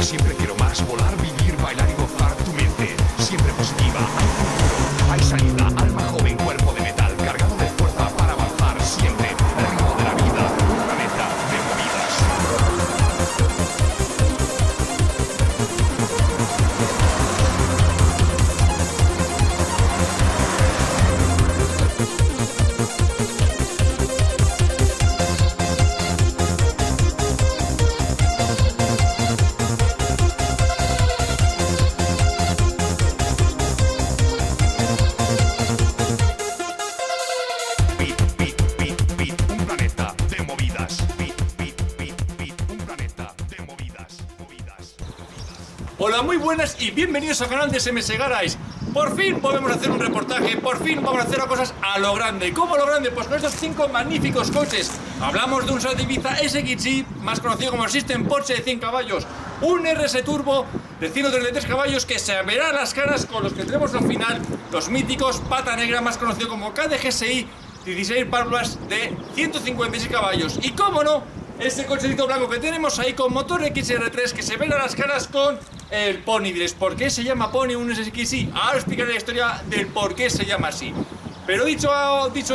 vida, siempre quiero más. Volar, vivir, bailar y gozar tu mente. Siempre positiva, hay futuro, hay salida. Alma joven, cuerpo de metal, cargado de fuerza para avanzar. Siempre el ritmo de la vida, un planeta de movidas. Hola, muy buenas y bienvenidos al canal de SMS Garage. Por fin podemos hacer un reportaje, por fin vamos a hacer las cosas a lo grande. ¿Cómo a lo grande? Pues con estos 5 magníficos coches. Hablamos de un Seat Ibiza SXI, más conocido como el System Porsche de 100 caballos, un RS Turbo de 133 caballos que se verá las caras con los que tenemos al final, los míticos Pata Negra, más conocido como KDGSI 16 válvulas de 156 caballos. Y cómo no, ese cochecito blanco que tenemos ahí con motor XR3 que se ven a las caras con el Pony. Diréis, ¿por qué se llama Pony un SXI? Ahora explicaré la historia del por qué se llama así. Pero dicho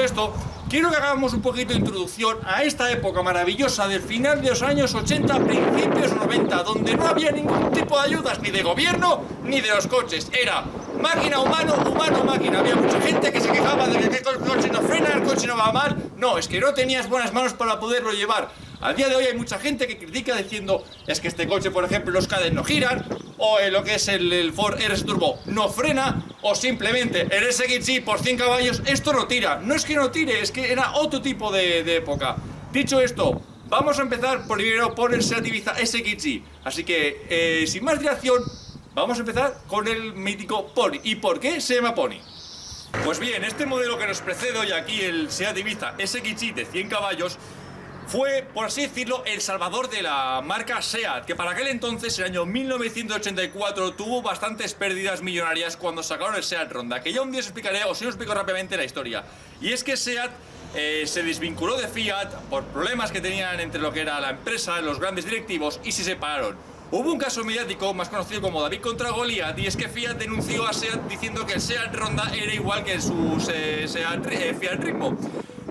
esto, quiero que hagamos un poquito de introducción a esta época maravillosa del final de los años 80, principios 90, donde no había ningún tipo de ayudas ni de gobierno ni de los coches. Era máquina, humano, humano, máquina. Había mucha gente que se quejaba de que el coche no frena, el coche no va mal. No, es que no tenías buenas manos para poderlo llevar. Al día de hoy hay mucha gente que critica diciendo es que este coche, por ejemplo, los cadens no giran, o lo que es el Ford RS Turbo no frena, o simplemente el SXI por 100 caballos, esto no tira. No es que no tire, es que era otro tipo de época. Dicho esto, vamos a empezar primero por el Seat Ibiza SXI. Así que, sin más dilación, vamos a empezar con el mítico Pony. ¿Y por qué se llama Pony? Pues bien, este modelo que nos precede hoy aquí, el Seat Ibiza SXI de 100 caballos, fue, por así decirlo, el salvador de la marca Seat, que para aquel entonces, el año 1984, tuvo bastantes pérdidas millonarias cuando sacaron el Seat Ronda, que ya un día os explicaré, o si no os explico rápidamente la historia. Y es que Seat se desvinculó de Fiat por problemas que tenían entre lo que era la empresa, los grandes directivos, y se separaron. Hubo un caso mediático más conocido como David contra Goliat, y es que Fiat denunció a Seat diciendo que el Seat Ronda era igual que su Fiat Ritmo.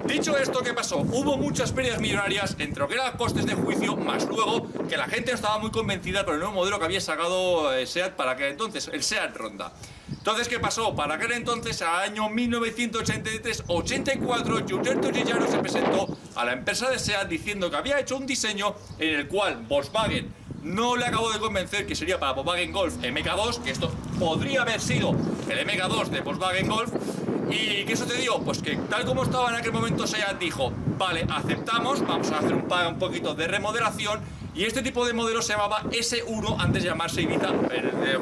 Dicho esto, ¿qué pasó? Hubo muchas pérdidas millonarias entre lo que eran costes de juicio, más luego que la gente no estaba muy convencida con el nuevo modelo que había sacado Seat para aquel entonces, el Seat Ronda. Entonces, ¿qué pasó? Para aquel entonces, al año 1983-84, Gilberto Giugiaro se presentó a la empresa de Seat diciendo que había hecho un diseño en el cual Volkswagen no le acabó de convencer que sería para Volkswagen Golf MK2, que esto podría haber sido el MK2 de Volkswagen Golf. ¿Y qué sucedió? Pues que tal como estaba en aquel momento, Seat dijo, vale, aceptamos, vamos a hacer un poquito de remodelación, y este tipo de modelo se llamaba S1 antes de llamarse Ibiza, lo que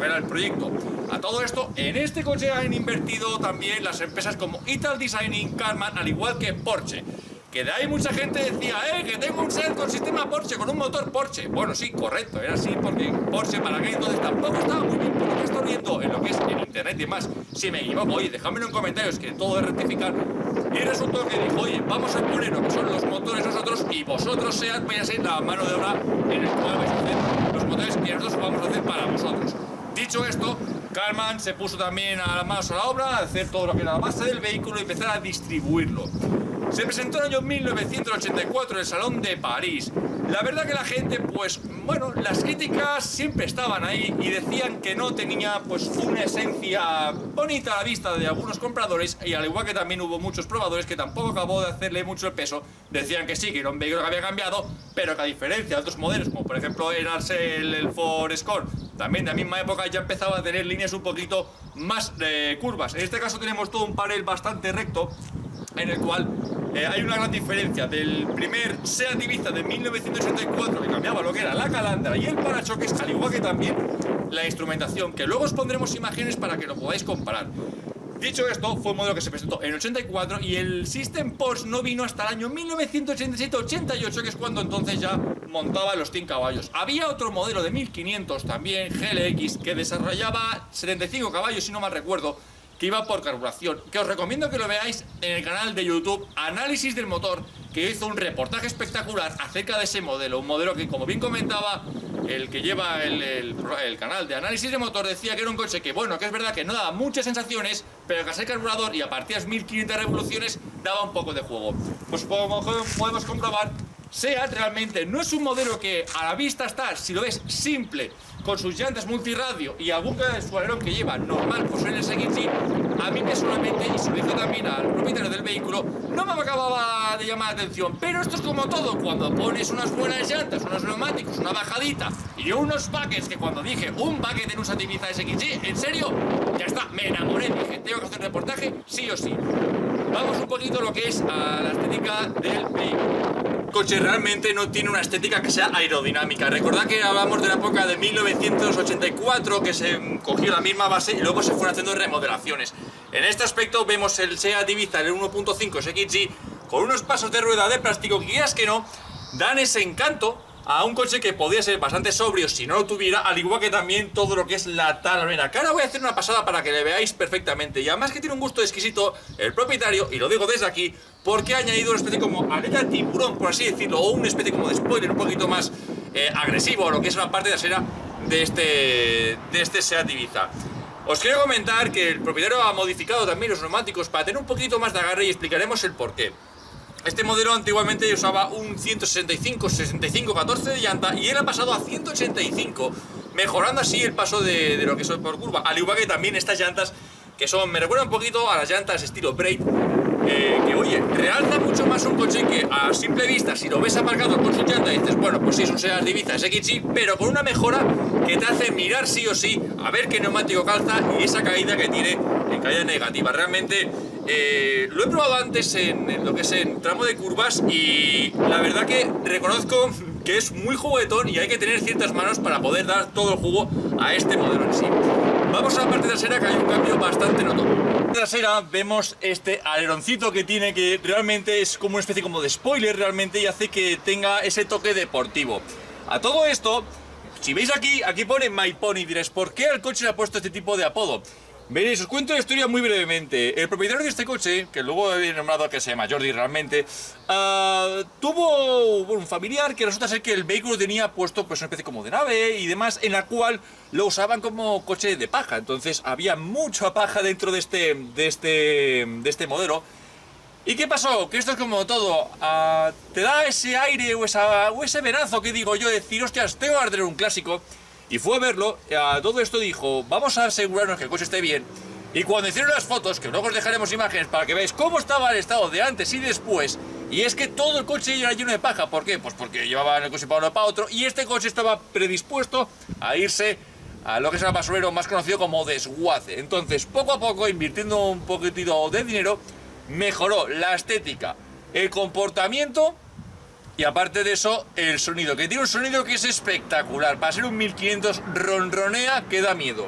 era el proyecto. A todo esto, en este coche han invertido también las empresas como Ital Designing, Karmann, al igual que Porsche. Que de ahí mucha gente decía, que tengo un Seat con sistema Porsche, con un motor Porsche. Bueno, sí, correcto, era así porque Porsche para aquel entonces tampoco estaba muy bien por lo que estoy viendo en lo que es en internet y demás. Si me equivoco, oye, dejádmelo en comentarios que todo es rectificar. Y resultó que dijo, oye, vamos a poner lo que son los motores nosotros y vosotros Seat vais a ser la mano de obra en el cual vais a hacer los motores que nosotros vamos a hacer para vosotros. Dicho esto, Karmann se puso también a la mano a la obra, a hacer todo lo que era la base del vehículo y empezar a distribuirlo. Se presentó en el año 1984 en el Salón de París. La verdad que la gente, pues, bueno, las críticas siempre estaban ahí y decían que no tenía, pues, una esencia bonita a la vista de algunos compradores, y al igual que también hubo muchos probadores que tampoco acabó de hacerle mucho el peso. Decían que sí, que era un vehículo que había cambiado, pero que a diferencia de otros modelos, como por ejemplo era el Ford Escort, también de la misma época, ya empezaba a tener líneas un poquito más curvas. En este caso tenemos todo un panel bastante recto, en el cual hay una gran diferencia del primer Seat Ibiza de 1984, que cambiaba lo que era la calandra y el parachoques, al igual que también la instrumentación, que luego os pondremos imágenes para que lo podáis comparar. Dicho esto, fue un modelo que se presentó en 84 y el System Porsche no vino hasta el año 1987-88, que es cuando entonces ya montaba los 100 caballos. Había otro modelo de 1500 también, GLX, que desarrollaba 75 caballos, si no mal recuerdo, que iba por carburación, que os recomiendo que lo veáis en el canal de YouTube Análisis del Motor, que hizo un reportaje espectacular acerca de ese modelo, un modelo que, como bien comentaba, el que lleva el canal de análisis de motor, decía que era un coche que, bueno, que es verdad que no daba muchas sensaciones, pero que al ser carburador y a partir de las 1500 revoluciones daba un poco de juego. Pues como podemos comprobar, SEAT realmente no es un modelo que a la vista está, si lo ves, simple, con sus llantas multirradio y algún de su alerón que lleva normal, pues en el XC. A mí personalmente, y se lo dijo también al propietario del vehículo, no me acababa de llamar la atención. Pero esto es como todo, cuando pones unas buenas llantas, unos neumáticos, una bajadita y unos buckets, que cuando dije un bucket en un Seat Ibiza SXG, en serio, ya está, me enamoré, dije, tengo que hacer un reportaje, sí o sí. Vamos un poquito a lo que es a la estética del vehículo. El coche realmente no tiene una estética que sea aerodinámica. Recordad que hablamos de la época de 1984, que se cogió la misma base y luego se fueron haciendo remodelaciones. En este aspecto vemos el SEAT Ibiza, el 1.5 SXG, con unos pasos de rueda de plástico que, quieras que no, dan ese encanto a un coche que podría ser bastante sobrio si no lo tuviera, al igual que también todo lo que es la tablera. Que ahora voy a hacer una pasada para que le veáis perfectamente. Y además que tiene un gusto exquisito el propietario, y lo digo desde aquí, porque ha añadido una especie como aleta tiburón, por así decirlo, o una especie como de spoiler un poquito más agresivo a lo que es la parte trasera de este SEAT Ibiza. Os quiero comentar que el propietario ha modificado también los neumáticos para tener un poquito más de agarre y explicaremos el porqué. Este modelo antiguamente usaba un 165-65-14 de llanta y él ha pasado a 185, mejorando así el paso de lo que son por curva. Al igual que también estas llantas que son, me recuerdan un poquito a las llantas estilo Braid, que oye, realza mucho más un coche que a simple vista, si lo ves aparcado con su llanta, dices, bueno, pues sí, es un SEAT Ibiza SXG, pero con una mejora que te hace mirar sí o sí a ver qué neumático calza y esa caída que tiene en caída negativa. Realmente lo he probado antes en lo que es en tramo de curvas y la verdad que reconozco que es muy juguetón y hay que tener ciertas manos para poder dar todo el jugo a este modelo en sí. Vamos a la parte trasera, que hay un cambio bastante notorio. En la trasera vemos este aleroncito que tiene, que realmente es como una especie como de spoiler realmente, y hace que tenga ese toque deportivo. A todo esto, si veis aquí pone My Pony, diréis, ¿por qué al coche le ha puesto este tipo de apodo? Veréis, os cuento la historia muy brevemente. El propietario de este coche, que luego he nombrado que se llama Jordi realmente, tuvo un familiar que resulta ser que el vehículo tenía puesto pues una especie como de nave y demás, en la cual lo usaban como coche de paja. Entonces había mucha paja dentro de este modelo. ¿Y qué pasó? Que esto es como todo, te da ese aire o ese verazo que digo yo, decir, hostias, tengo que tener un clásico. Y fue a verlo, a todo esto dijo, vamos a asegurarnos que el coche esté bien. Y cuando hicieron las fotos, que luego os dejaremos imágenes para que veáis cómo estaba el estado de antes y después, y es que todo el coche era lleno de paja. ¿Por qué? Pues porque llevaban el coche para uno para otro, y este coche estaba predispuesto a irse a lo que es el basurero más conocido como desguace. Entonces, poco a poco, invirtiendo un poquitito de dinero, mejoró la estética, el comportamiento y aparte de eso, el sonido, que tiene un sonido que es espectacular. Para ser un 1500 ronronea que da miedo.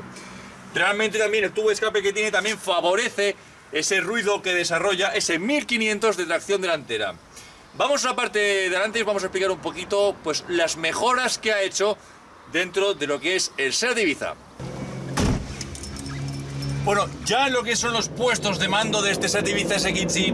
Realmente también el tubo de escape que tiene también favorece ese ruido que desarrolla ese 1500 de tracción delantera. Vamos a la parte de delante y os vamos a explicar un poquito pues las mejoras que ha hecho dentro de lo que es el SEAT Ibiza. Bueno, ya en lo que son los puestos de mando de este SEAT Ibiza SXG,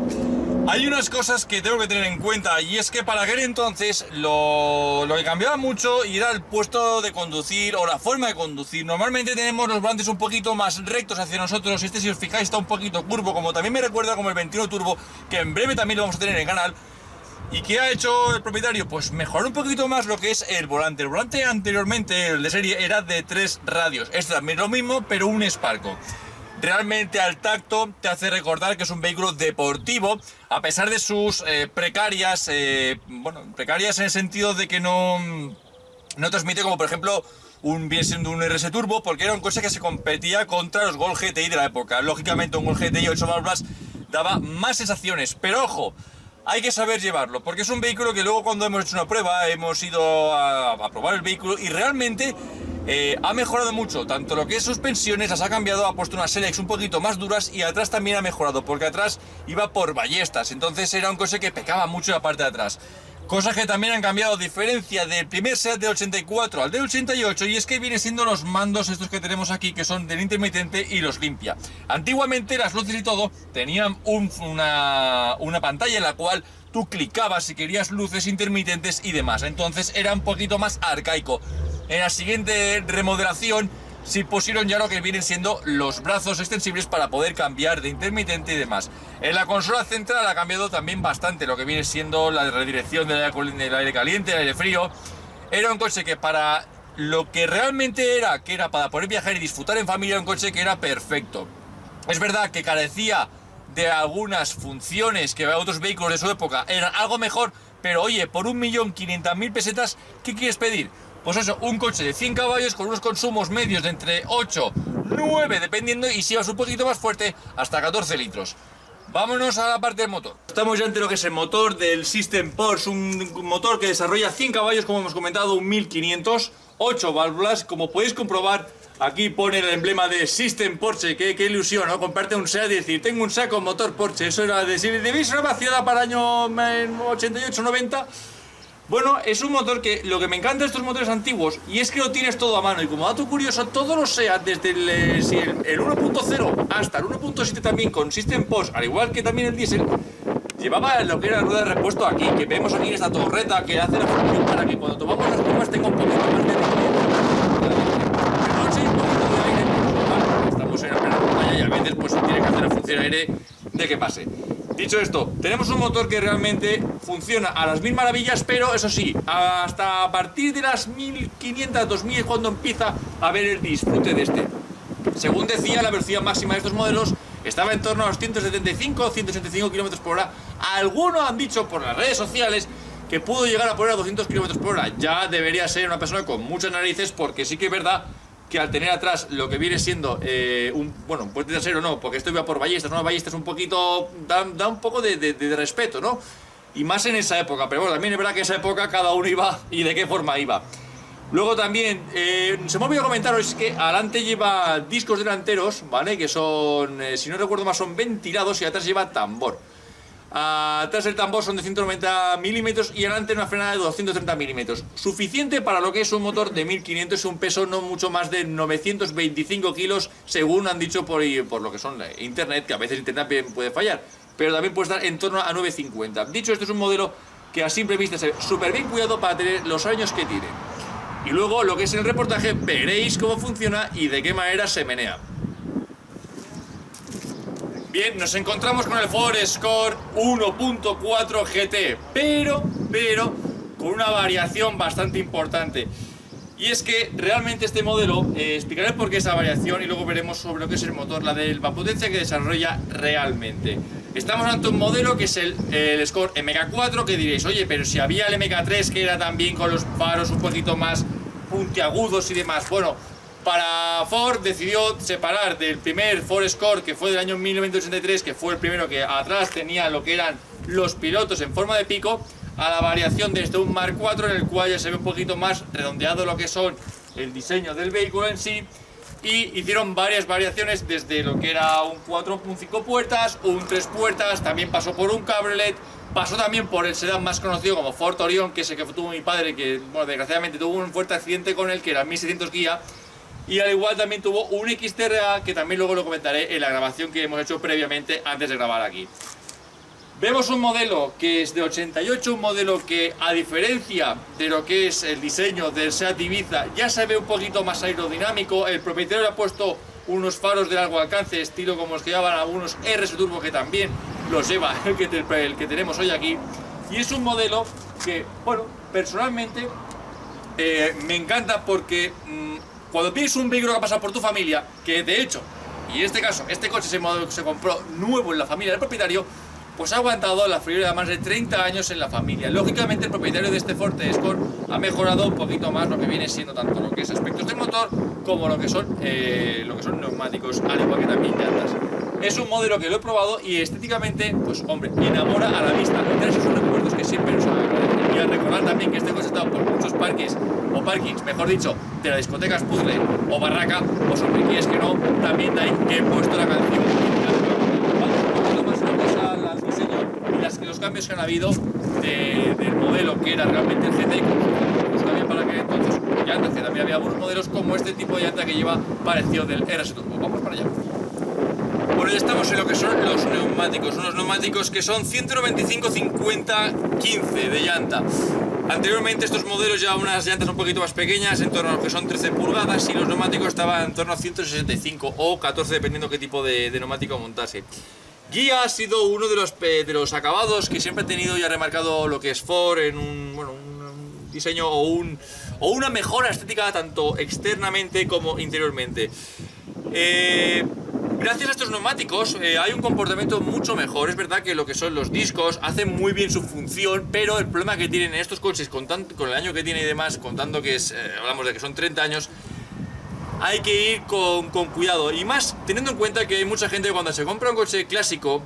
hay unas cosas que tengo que tener en cuenta, y es que para aquel entonces lo que cambiaba mucho y era el puesto de conducir o la forma de conducir. Normalmente tenemos los volantes un poquito más rectos hacia nosotros, este, si os fijáis, está un poquito curvo, como también me recuerda como el 21 Turbo, que en breve también lo vamos a tener en el canal. ¿Y qué ha hecho el propietario? Pues mejorar un poquito más lo que es el volante. El volante anteriormente, el de serie, era de 3 radios. Este también es lo mismo, pero un Sparco. Realmente al tacto te hace recordar que es un vehículo deportivo, a pesar de sus precarias en el sentido de que no transmite como por ejemplo viene siendo un RS Turbo, porque era un coche que se competía contra los Gol GTI de la época. Lógicamente un Gol GTI 8 válvulas daba más sensaciones, pero ojo, hay que saber llevarlo, porque es un vehículo que luego cuando hemos hecho una prueba, hemos ido a probar el vehículo y realmente ha mejorado mucho, tanto lo que es suspensiones, las ha cambiado, ha puesto unas Selex un poquito más duras y atrás también ha mejorado, porque atrás iba por ballestas, entonces era un coche que pecaba mucho en la parte de atrás. Cosas que también han cambiado, diferencia del primer SEAT de 84 al de 88, y es que viene siendo los mandos estos que tenemos aquí, que son del intermitente y los limpia. Antiguamente las luces y todo tenían una pantalla en la cual tú clicabas si querías luces intermitentes y demás, entonces era un poquito más arcaico. en la siguiente remodelación sí pusieron ya lo que vienen siendo los brazos extensibles para poder cambiar de intermitente y demás. En la consola central ha cambiado también bastante lo que viene siendo la redirección del aire caliente, el aire frío. Era un coche que para lo que realmente era, que era para poder viajar y disfrutar en familia, era un coche que era perfecto. Es verdad que carecía de algunas funciones que otros vehículos de su época eran algo mejor, pero oye, por 1.500.000 pesetas, ¿qué quieres pedir? Pues eso, un coche de 100 caballos con unos consumos medios de entre 8, 9, dependiendo, y si vas un poquito más fuerte, hasta 14 litros. Vámonos a la parte del motor. Estamos ya ante lo que es el motor del System Porsche, un motor que desarrolla 100 caballos, como hemos comentado, un 1500, 8 válvulas. Como podéis comprobar, aquí pone el emblema de System Porsche. Qué ilusión, ¿no? Comprarte un SEAT y decir, tengo un SEAT con motor Porsche. Eso era de si debéis una vaciada para el año 88-90. Bueno, es un motor que lo que me encanta de estos motores antiguos y es que lo tienes todo a mano. Y como dato curioso, todos los SEAT, desde el 1.0 hasta el 1.7 también con System Porsche, al igual que también el diésel, llevaba lo que era la rueda de repuesto aquí, que vemos aquí en esta torreta que hace la función para que cuando tomamos las curvas tenga un poquito más de aire. Estamos en la plena montaña y a veces pues tiene que hacer la función de aire de que pase. Dicho esto, tenemos un motor que realmente funciona a las mil maravillas, pero eso sí, hasta a partir de las 1500, 2000 es cuando empieza a haber el disfrute de este. Según decía, la velocidad máxima de estos modelos estaba en torno a los 175, 185 km por hora. Algunos han dicho por las redes sociales que pudo llegar a poner a 200 km por hora. Ya debería ser una persona con muchas narices, porque sí que es verdad que al tener atrás lo que viene siendo bueno, puede ser o no, porque esto iba por ballestas, ¿no? Ballestas un poquito, da un poco de respeto, ¿no? Y más en esa época, pero bueno, también es verdad que en esa época cada uno iba y de qué forma iba. Luego también, se me ha olvidado comentaros que adelante lleva discos delanteros, ¿vale? Que son, si no recuerdo más, son ventilados, y atrás lleva tambor. Atrás el tambor son de 190 milímetros y adelante una frenada de 230 milímetros. Suficiente para lo que es un motor de 1500 y un peso no mucho más de 925 kilos, según han dicho por lo que son internet, que a veces internet puede fallar, pero también puede estar en torno a 950. Dicho esto, es un modelo que a simple vista se ve súper bien cuidado para tener los años que tiene. Y luego lo que es el reportaje veréis cómo funciona y de qué manera se menea. Bien, nos encontramos con el Ford Escort 1.4 GT, pero con una variación bastante importante. Y es que realmente este modelo, explicaré por qué esa variación y luego veremos sobre lo que es el motor, la potencia que desarrolla realmente. Estamos ante un modelo que es el Escort MK4, que diréis, oye, pero si había el MK3 que era también con los faros un poquito más puntiagudos y demás. Bueno, para Ford decidió separar del primer Ford Escort, que fue del año 1983, que fue el primero que atrás tenía lo que eran los pilotos en forma de pico, a la variación de un Mark IV, en el cual ya se ve un poquito más redondeado lo que son el diseño del vehículo en sí, y hicieron varias variaciones, desde lo que era un 5 puertas, un 3 puertas, también pasó por un cabriolet, pasó también por el sedán más conocido como Ford Orion, que es el que tuvo mi padre, que bueno, desgraciadamente tuvo un fuerte accidente con él, que era 1600 guía. Y al igual también tuvo un XTRA, que también luego lo comentaré en la grabación que hemos hecho previamente antes de grabar aquí. Vemos un modelo que es de 88, un modelo que, a diferencia de lo que es el diseño del Seat Ibiza, ya se ve un poquito más aerodinámico. El propietario le ha puesto unos faros de largo alcance, estilo como los que llevan algunos RS Turbo, que también los lleva el que tenemos hoy aquí. Y es un modelo que, bueno, personalmente me encanta porque cuando pides un vehículo que ha pasado por tu familia, que de hecho, y en este caso, este coche se compró nuevo en la familia del propietario, pues ha aguantado la friolera de más de 30 años en la familia. Lógicamente, el propietario de este Ford Escort ha mejorado un poquito más lo que viene siendo tanto lo que es aspectos del motor como lo que son neumáticos, al igual que también llantas. Es un modelo que lo he probado y estéticamente, pues hombre, enamora a la vista. Trae esos recuerdos que siempre nos agradecen. Y al recordar también que este coche ha estado por muchos parkings, mejor dicho, de las discotecas Puzzle o Barraca, pues hombre, quieres que no, también de ahí que he puesto la canción. Los cambios que han habido del modelo que era realmente el GT, los cambios para que entonces llantas, que también había algunos modelos como este tipo de llanta que lleva parecido del RS Turbo. Vamos para allá. Bueno, ya estamos en lo que son los neumáticos, unos neumáticos que son 195-50-15 de llanta. Anteriormente estos modelos llevaban unas llantas un poquito más pequeñas, en torno a lo que son 13 pulgadas, y los neumáticos estaban en torno a 165 o 14, dependiendo qué tipo de neumático montase. Ghia ha sido uno de los acabados que siempre ha tenido y ha remarcado lo que es Ford en un diseño o una mejora estética tanto externamente como interiormente. Gracias a estos neumáticos hay un comportamiento mucho mejor. Es verdad que lo que son los discos hacen muy bien su función, pero el problema que tienen estos coches con el año que tiene y demás, contando que hablamos de que son 30 años, hay que ir con cuidado. Y más teniendo en cuenta que hay mucha gente que cuando se compra un coche clásico,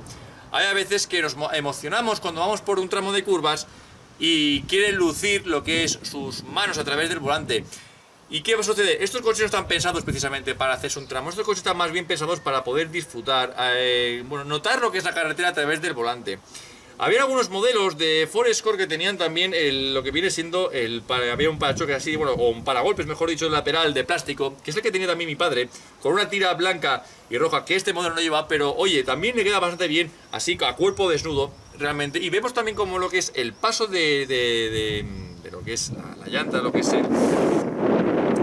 hay a veces que nos emocionamos cuando vamos por un tramo de curvas y quieren lucir lo que es sus manos a través del volante. ¿Y qué sucede? Estos coches no están pensados precisamente para hacerse un tramo. Estos coches están más bien pensados para poder disfrutar, notar lo que es la carretera a través del volante. Había algunos modelos de Ford Escort que tenían también lo que viene siendo había un parachoques así, o un paragolpes, mejor dicho, lateral de plástico, que es el que tenía también mi padre, con una tira blanca y roja, que este modelo no lleva, pero oye, también le queda bastante bien, así a cuerpo desnudo, realmente. Y vemos también como lo que es el paso de lo que es la llanta, lo que es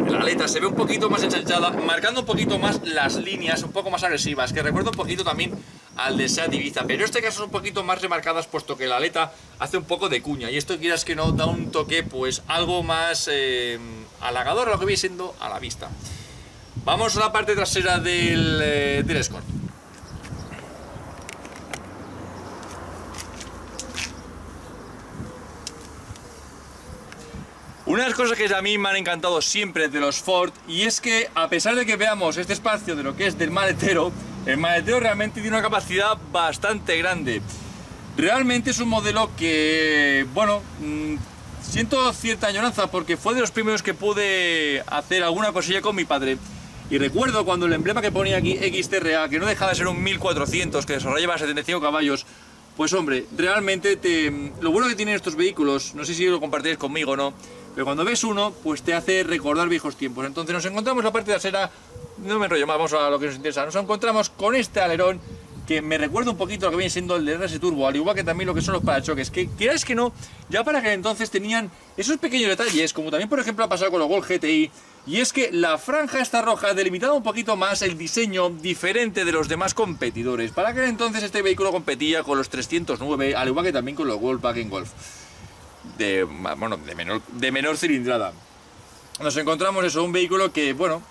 la aleta se ve un poquito más ensanchada, marcando un poquito más las líneas, un poco más agresivas, que recuerda un poquito también al de Seat Ibiza, pero en este caso son un poquito más remarcadas, puesto que la aleta hace un poco de cuña, y esto quieras que no da un toque pues algo más halagador a lo que viene siendo a la vista. Vamos a la parte trasera del Escort. Una de las cosas que a mí me han encantado siempre de los Ford, y es que a pesar de que veamos este espacio de lo que es del maletero, el maletero realmente tiene una capacidad bastante grande. Realmente es un modelo que, bueno, siento cierta añoranza porque fue de los primeros que pude hacer alguna cosilla con mi padre. Y recuerdo cuando el emblema que ponía aquí XTRA, que no dejaba de ser un 1400 que desarrollaba 75 caballos, pues hombre, realmente lo bueno que tienen estos vehículos, no sé si lo compartíais conmigo o no, pero cuando ves uno, pues te hace recordar viejos tiempos. Entonces nos encontramos en la parte trasera, no me enrollo más, vamos a lo que nos interesa. Nos encontramos con este alerón que me recuerda un poquito a lo que viene siendo el de RS Turbo, al igual que también lo que son los parachoques, que quieras que no, ya para que entonces tenían esos pequeños detalles, como también por ejemplo ha pasado con los Golf GTI, y es que la franja esta roja delimitaba un poquito más el diseño diferente de los demás competidores. Para aquel entonces este vehículo competía con los 309, al igual que también con los Volkswagen Golf de menor cilindrada. Nos encontramos eso, un vehículo que, bueno,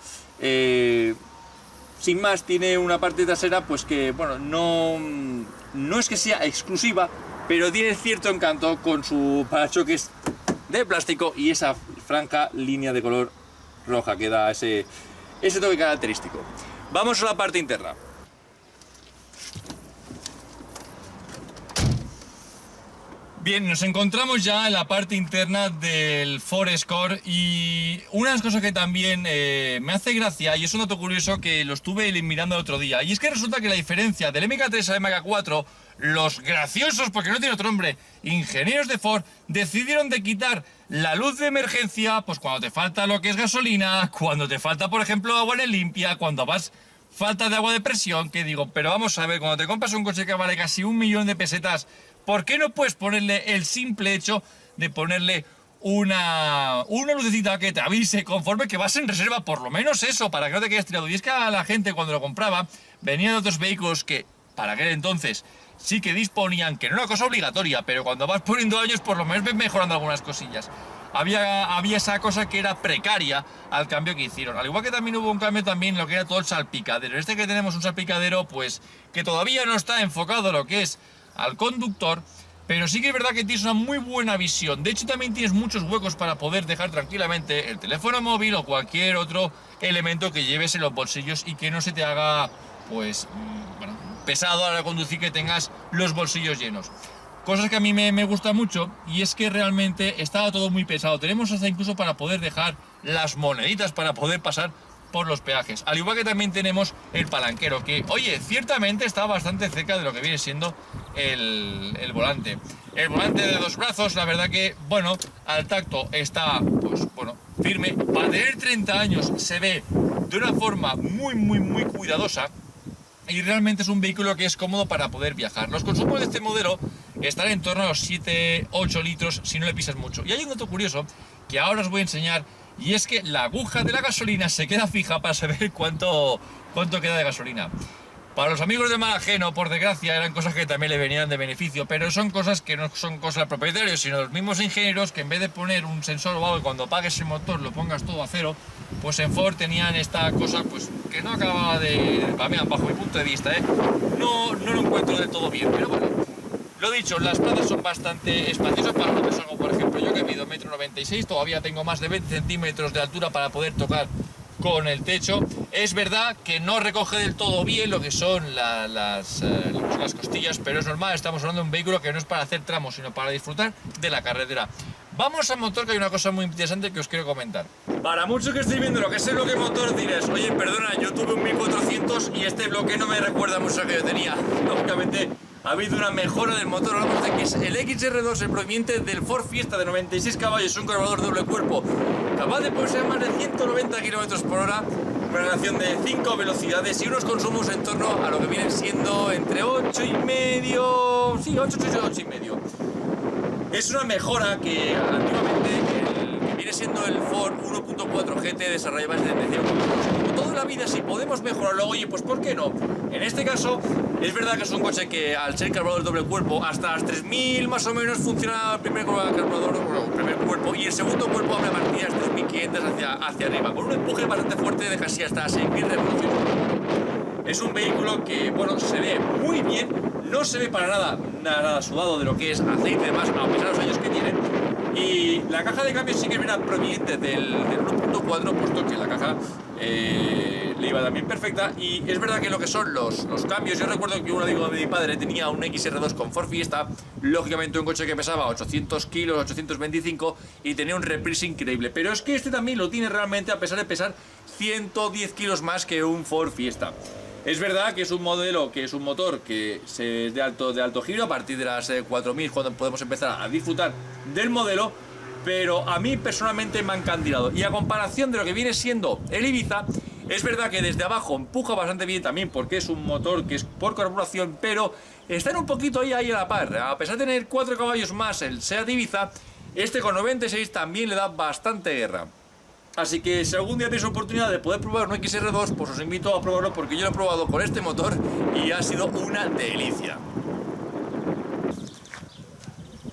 sin más, tiene una parte trasera pues que, bueno, no es que sea exclusiva, pero tiene cierto encanto con su parachoques de plástico y esa franca línea de color roja que da ese toque característico. Vamos a la parte interna. Bien, nos encontramos ya en la parte interna del Ford Escort, y una de las cosas que también me hace gracia, y es un dato curioso que lo estuve mirando el otro día, y es que resulta que la diferencia del MK3 al MK4, los graciosos, porque no tiene otro nombre, ingenieros de Ford, decidieron de quitar la luz de emergencia, pues cuando te falta lo que es gasolina, cuando te falta, por ejemplo, agua limpia, cuando vas falta de agua de presión, que digo, pero vamos a ver, cuando te compras un coche que vale casi 1 millón de pesetas, ¿por qué no puedes ponerle el simple hecho de ponerle una lucecita que te avise conforme que vas en reserva? Por lo menos eso, para que no te quedes tirado. Y es que a la gente cuando lo compraba, venían de otros vehículos que para aquel entonces sí que disponían, que no era una cosa obligatoria, pero cuando vas poniendo años por lo menos ves mejorando algunas cosillas. Había esa cosa que era precaria al cambio que hicieron. Al igual que también hubo un cambio también en lo que era todo el salpicadero. Este que tenemos un salpicadero pues que todavía no está enfocado a lo que es al conductor, pero sí que es verdad que tienes una muy buena visión. De hecho también tienes muchos huecos para poder dejar tranquilamente el teléfono móvil o cualquier otro elemento que lleves en los bolsillos y que no se te haga pues bueno, pesado a la hora de conducir, que tengas los bolsillos llenos. Cosas que a mí me gusta mucho, y es que realmente estaba todo muy pesado. Tenemos hasta incluso para poder dejar las moneditas para poder pasar por los peajes. Al igual que también tenemos el palanquero, que, oye, ciertamente está bastante cerca de lo que viene siendo el volante. El volante de 2 brazos, la verdad que, bueno, al tacto está, pues, bueno, firme. Para tener 30 años se ve de una forma muy cuidadosa, y realmente es un vehículo que es cómodo para poder viajar. Los consumos de este modelo estará en torno a los 7-8 litros si no le pisas mucho. Y hay un dato curioso que ahora os voy a enseñar, y es que la aguja de la gasolina se queda fija para saber cuánto queda de gasolina. Para los amigos de mal ajeno, por desgracia, eran cosas que también le venían de beneficio, pero son cosas que no son cosas del propietario, sino los mismos ingenieros que en vez de poner un sensor o algo y cuando apagues el motor lo pongas todo a cero, pues en Ford tenían esta cosa pues que no acababa bajo mi punto de vista, no lo encuentro del todo bien, pero bueno. Lo dicho, las plazas son bastante espaciosas para lo que son, por ejemplo, yo que mido 1,96 m, todavía tengo más de 20 centímetros de altura para poder tocar con el techo. Es verdad que no recoge del todo bien lo que son las costillas, pero es normal, estamos hablando de un vehículo que no es para hacer tramos, sino para disfrutar de la carretera. Vamos al motor, que hay una cosa muy interesante que os quiero comentar. Para muchos que estéis viendo lo que es el bloque motor diréis, oye, perdona, yo tuve un 1400 y este bloque no me recuerda mucho a que yo tenía. Lógicamente ha habido una mejora del motor, hablamos de que es el XR2, el proveniente del Ford Fiesta de 96 caballos, un carburador doble cuerpo, capaz de ponerse a más de 190 km/h, una relación de 5 velocidades y unos consumos en torno a lo que vienen siendo entre 8,5, sí, 8,5. Es una mejora que antiguamente que viene siendo el Ford 1.4 GT desarrollado desde como toda la vida. Si podemos mejorarlo, oye, pues ¿por qué no? En este caso, es verdad que es un coche que al ser carburador doble cuerpo, hasta las 3000 más o menos funciona el primer carburador, bueno, el primer cuerpo, y el segundo cuerpo abre a partir de las 3500 hacia arriba, con un empuje bastante fuerte de casi hasta 6000 revoluciones. Es un vehículo que, bueno, se ve muy bien, no se ve para nada sudado de lo que es aceite y demás, a pesar de los años que tiene. Y la caja de cambios sí que era proveniente del 1.4, puesto que la caja le iba también perfecta. Y es verdad que lo que son los cambios, yo recuerdo que un amigo de mi padre tenía un XR2 con Ford Fiesta, lógicamente un coche que pesaba 800 kilos, 825, y tenía un reprise increíble. Pero es que este también lo tiene realmente, a pesar de pesar 110 kilos más que un Ford Fiesta. Es verdad que es un modelo, que es un motor que es de alto giro, a partir de las 4000 cuando podemos empezar a disfrutar del modelo, pero a mí personalmente me ha encandilado. Y a comparación de lo que viene siendo el Ibiza, es verdad que desde abajo empuja bastante bien también, porque es un motor que es por carburación, pero están un poquito ahí a la par. A pesar de tener 4 caballos más el Seat Ibiza, este con 96 también le da bastante guerra. Así que si algún día tenéis oportunidad de poder probar un XR2, pues os invito a probarlo, porque yo lo he probado con este motor y ha sido una delicia.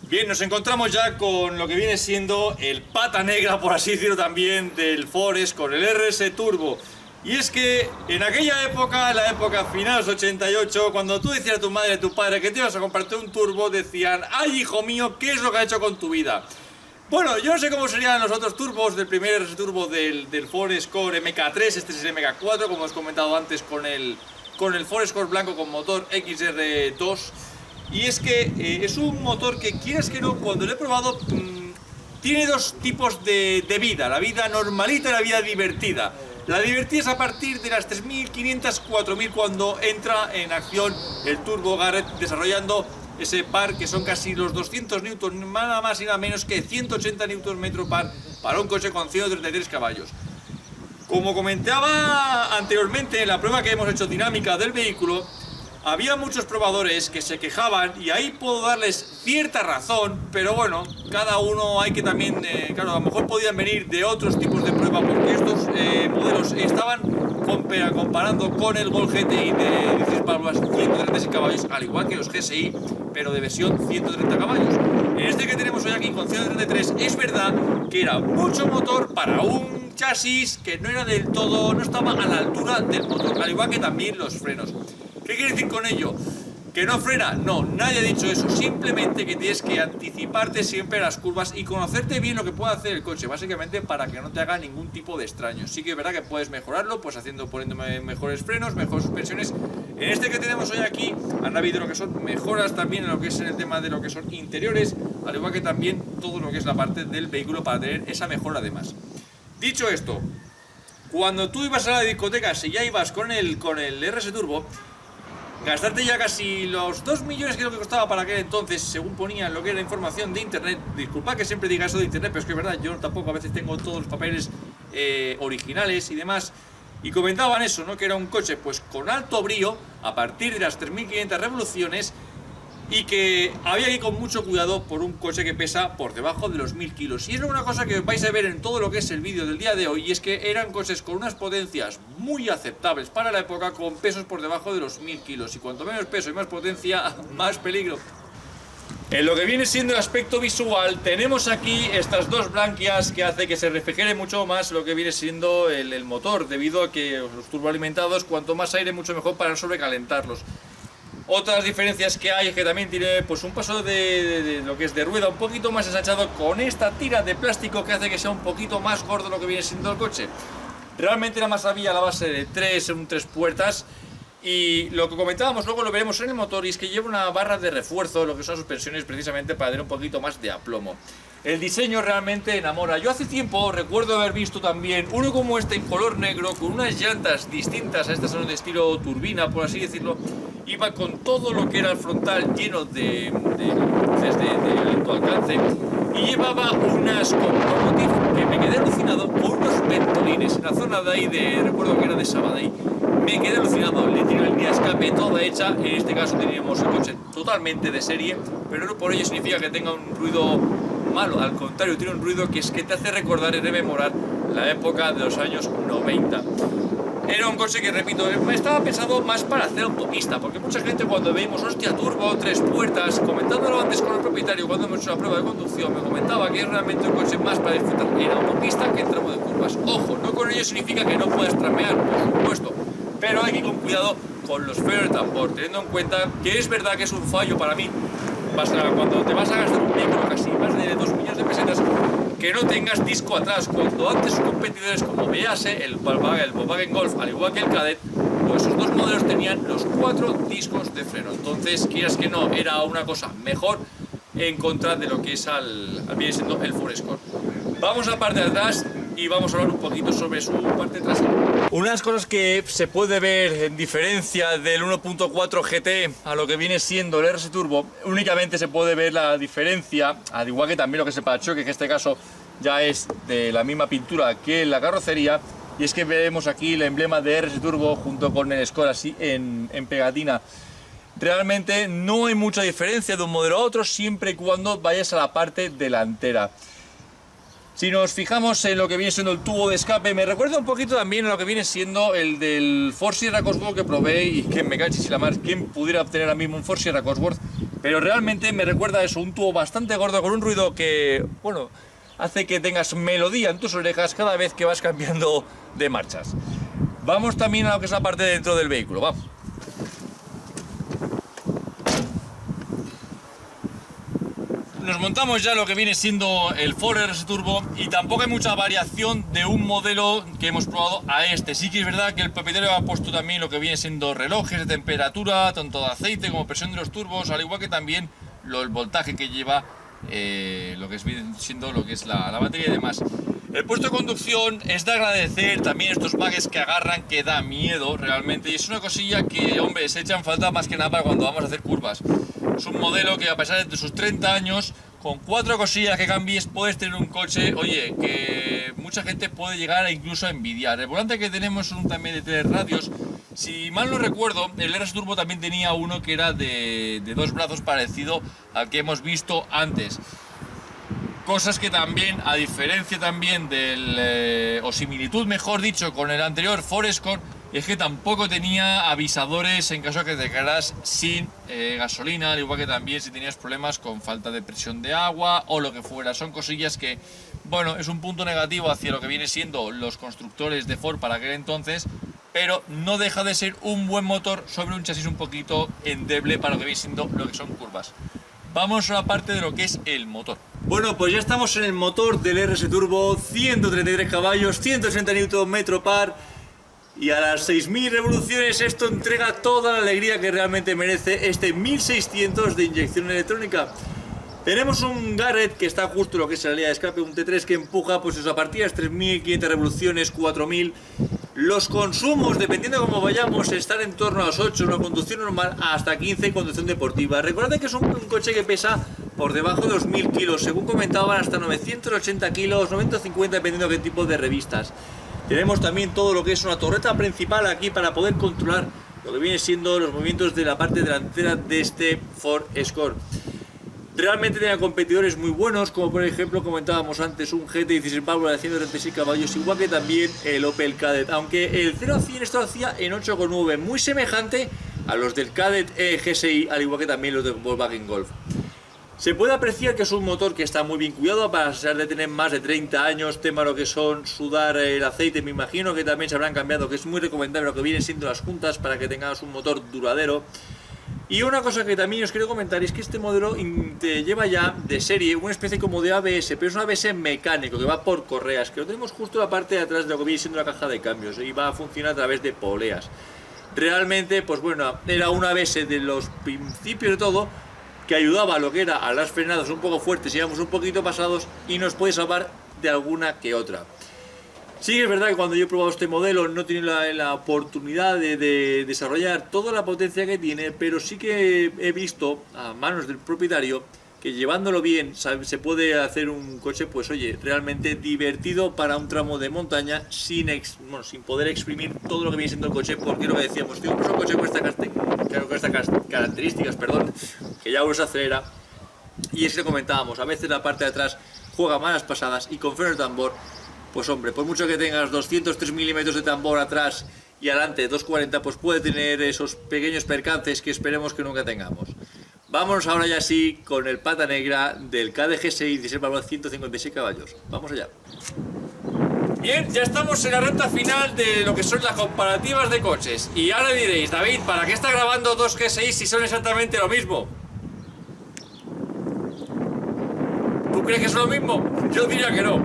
Bien, nos encontramos ya con lo que viene siendo el pata negra, por así decirlo también, del Forest con el RS Turbo. Y es que en aquella época, en la época finales 88, cuando tú decías a tu madre y a tu padre que te ibas a comprarte un turbo, decían, ¡ay, hijo mío, qué es lo que has hecho con tu vida! Bueno, yo no sé cómo serían los otros turbos del primer turbo del Ford Escort MK3, este es el MK4, como os he comentado antes, con el Ford Escort blanco con motor XR2. Y es que es un motor que, quieras que no, cuando lo he probado, tiene dos tipos de vida, la vida normalita y la vida divertida. La divertida es a partir de las 3500, 4000, cuando entra en acción el Turbo Garrett, desarrollando ese par que son casi los 200 Newton, nada más y nada menos que 180 Nm par para un coche con 133 caballos. Como comentaba anteriormente en la prueba que hemos hecho dinámica del vehículo, había muchos probadores que se quejaban, y ahí puedo darles cierta razón, pero bueno, cada uno hay que también, claro, a lo mejor podían venir de otros tipos de prueba, porque estos modelos estaban comparando con el Gol GTI de 16 válvulas 136 caballos, al igual que los GSI, pero de versión 130 caballos. En este que tenemos hoy aquí con 133, es verdad que era mucho motor para un chasis que no era del todo, no estaba a la altura del motor, al igual que también los frenos. ¿Qué quiere decir con ello? ¿Que no frena? No, nadie ha dicho eso, simplemente que tienes que anticiparte siempre a las curvas y conocerte bien lo que puede hacer el coche, básicamente para que no te haga ningún tipo de extraño. Sí que es verdad que puedes mejorarlo, pues poniendo mejores frenos, mejores suspensiones. En este que tenemos hoy aquí han habido lo que son mejoras también en lo que es en el tema de lo que son interiores, al igual que también todo lo que es la parte del vehículo para tener esa mejora además. Dicho esto, cuando tú ibas a la discoteca, si ya ibas con el RS Turbo, gastarte ya casi los 2 millones que es lo que costaba para aquel entonces, según ponían lo que era la información de internet. Disculpa que siempre diga eso de internet, pero es que es verdad, yo tampoco a veces tengo todos los papeles originales y demás. Y comentaban eso, ¿no? Que era un coche pues con alto brío, a partir de las 3500 revoluciones, y que había que ir con mucho cuidado por un coche que pesa por debajo de los 1000 kilos. Y es una cosa que vais a ver en todo lo que es el vídeo del día de hoy, y es que eran coches con unas potencias muy aceptables para la época, con pesos por debajo de los 1000 kilos. Y cuanto menos peso y más potencia, más peligro. En lo que viene siendo el aspecto visual, tenemos aquí estas dos branquias que hace que se refrigere mucho más lo que viene siendo el motor, debido a que los turboalimentados, cuanto más aire mucho mejor para no sobrecalentarlos. Otras diferencias que hay es que también tiene pues un paso de lo que es de rueda un poquito más ensanchado, con esta tira de plástico que hace que sea un poquito más gordo lo que viene siendo el coche. Realmente la más había a la base de tres puertas, y lo que comentábamos luego lo veremos en el motor, y es que lleva una barra de refuerzo, lo que son suspensiones, precisamente para tener un poquito más de aplomo. El diseño realmente enamora. Yo hace tiempo recuerdo haber visto también uno como este en color negro, con unas llantas distintas a estas, son de estilo turbina, por así decirlo. Iba con todo lo que era el frontal lleno de alto alcance, y llevaba unas Motiv que me quedé alucinado, con unos ventolines en la zona de ahí, recuerdo que era de Sabadell. Me quedé alucinado, le tiene la línea de escape toda hecha. En este caso teníamos el coche totalmente de serie, pero no por ello significa que tenga un ruido malo, al contrario, tiene un ruido que te hace recordar y rememorar la época de los años 90. Era un coche que, repito, estaba pensado más para hacer autopista, porque mucha gente cuando veíamos, hostia, turbo, 3 puertas, comentándolo antes con el propietario cuando hemos hecho la prueba de conducción, me comentaba que es realmente un coche más para disfrutar en autopista que en tramo de curvas. Ojo, no con ello significa que no puedas tramear, por supuesto, pero hay que ir con cuidado con los frenos de tambor, teniendo en cuenta que es verdad que es un fallo para mí, cuando te vas a gastar un vehículo casi más de 2 millones de pesetas, que no tengas disco atrás, cuando antes sus competidores como Bease, el Volkswagen Golf, al igual que el Kadett, pues esos dos modelos tenían los 4 discos de freno. Entonces, quieras que no, era una cosa mejor en contra de lo que es viene siendo el Forescore. Vamos a la parte de atrás y vamos a hablar un poquito sobre su parte trasera. Unas cosas que se puede ver en diferencia del 1.4 GT a lo que viene siendo el RS Turbo, únicamente se puede ver la diferencia, al igual que también lo que es el parachoques, que en este caso ya es de la misma pintura que la carrocería, y es que vemos aquí el emblema de RS Turbo junto con el Score así en pegatina. Realmente no hay mucha diferencia de un modelo a otro, siempre y cuando vayas a la parte delantera. Si nos fijamos en lo que viene siendo el tubo de escape, me recuerda un poquito también a lo que viene siendo el del Ford Sierra Cosworth que probé, y que me cachis y la mar, ¿quién pudiera obtener ahora mismo un Ford Sierra Cosworth? Pero realmente me recuerda a eso, un tubo bastante gordo con un ruido que, bueno, hace que tengas melodía en tus orejas cada vez que vas cambiando de marchas. Vamos también a lo que es la parte de dentro del vehículo, vamos. Nos montamos ya lo que viene siendo el Ford RS Turbo, y tampoco hay mucha variación de un modelo que hemos probado a este. Sí que es verdad que el propietario ha puesto también lo que viene siendo relojes de temperatura, tanto de aceite como presión de los turbos, al igual que también el voltaje que lleva lo que viene siendo lo que es la batería y demás. El puesto de conducción es de agradecer, también estos bagues que agarran, que da miedo realmente, y es una cosilla que, hombre, se echan falta más que nada para cuando vamos a hacer curvas. Es un modelo que, a pesar de sus 30 años, con 4 cosillas que cambies, puedes tener un coche, oye, que mucha gente puede llegar a incluso a envidiar. El volante que tenemos es un también de 3 radios. Si mal no recuerdo, el RS Turbo también tenía uno que era de 2 brazos, parecido al que hemos visto antes. Cosas que también, a diferencia también o similitud mejor dicho, con el anterior Forescore, es que tampoco tenía avisadores en caso de que te quedaras sin gasolina, al igual que también si tenías problemas con falta de presión de agua o lo que fuera. Son cosillas que, bueno, es un punto negativo hacia lo que viene siendo los constructores de Ford para aquel entonces, pero no deja de ser un buen motor sobre un chasis un poquito endeble para lo que viene siendo lo que son curvas. Vamos a la parte de lo que es el motor. Bueno, pues ya estamos en el motor del RS Turbo, 133 caballos, 160 Nm par, y a las 6.000 revoluciones esto entrega toda la alegría que realmente merece este 1600 de inyección electrónica. Tenemos un Garrett que está justo lo que es la salida de escape, un T3 que empuja pues a partir de las 3.500 revoluciones, 4.000. Los consumos, dependiendo de cómo vayamos, están en torno a los 8, una conducción normal, hasta 15 en conducción deportiva. Recordad que es un coche que pesa por debajo de los 1000 kilos, según comentaban hasta 980 kilos, 950 dependiendo de qué tipo de revistas. Tenemos también todo lo que es una torreta principal aquí para poder controlar lo que viene siendo los movimientos de la parte delantera de este Ford Escort. Realmente tenía competidores muy buenos, como por ejemplo comentábamos antes un GT 16 válvulas de 136 caballos, igual que también el Opel Kadett, aunque el 0 a 100 esto lo hacía en 8,9, muy semejante a los del Kadett GSI, al igual que también los del Volkswagen Golf. Se puede apreciar que es un motor que está muy bien cuidado, para ser de tener más de 30 años, tema lo que son sudar el aceite, me imagino que también se habrán cambiado, que es muy recomendable lo que vienen siendo las juntas para que tengas un motor duradero. Y una cosa que también os quiero comentar es que este modelo te lleva ya de serie una especie como de ABS, pero es un ABS mecánico que va por correas, que lo tenemos justo en la parte de atrás de lo que viene siendo la caja de cambios y va a funcionar a través de poleas. Realmente, pues bueno, era un ABS de los principios de todo, que ayudaba a lo que era a las frenadas un poco fuertes, íbamos un poquito pasados y nos puede salvar de alguna que otra. Sí que es verdad que cuando yo he probado este modelo no he tenido la oportunidad de desarrollar toda la potencia que tiene, pero sí que he visto a manos del propietario que llevándolo bien se puede hacer un coche, pues oye, realmente divertido para un tramo de montaña sin poder exprimir todo lo que viene siendo el coche, porque lo que decíamos, tío, pues un coche con estas características, que ya uno se acelera, y es que comentábamos, a veces la parte de atrás juega malas pasadas y con frenos de tambor, pues hombre, por mucho que tengas 203 milímetros de tambor atrás y adelante 240, pues puede tener esos pequeños percances que esperemos que nunca tengamos. Vámonos ahora ya sí con el pata negra del Kadett GSI 16 válvulas 156 caballos. Vamos allá. Bien, ya estamos en la recta final de lo que son las comparativas de coches. Y ahora diréis, David, ¿para qué está grabando dos GSI si son exactamente lo mismo? ¿Tú crees que son lo mismo? Yo diría que no.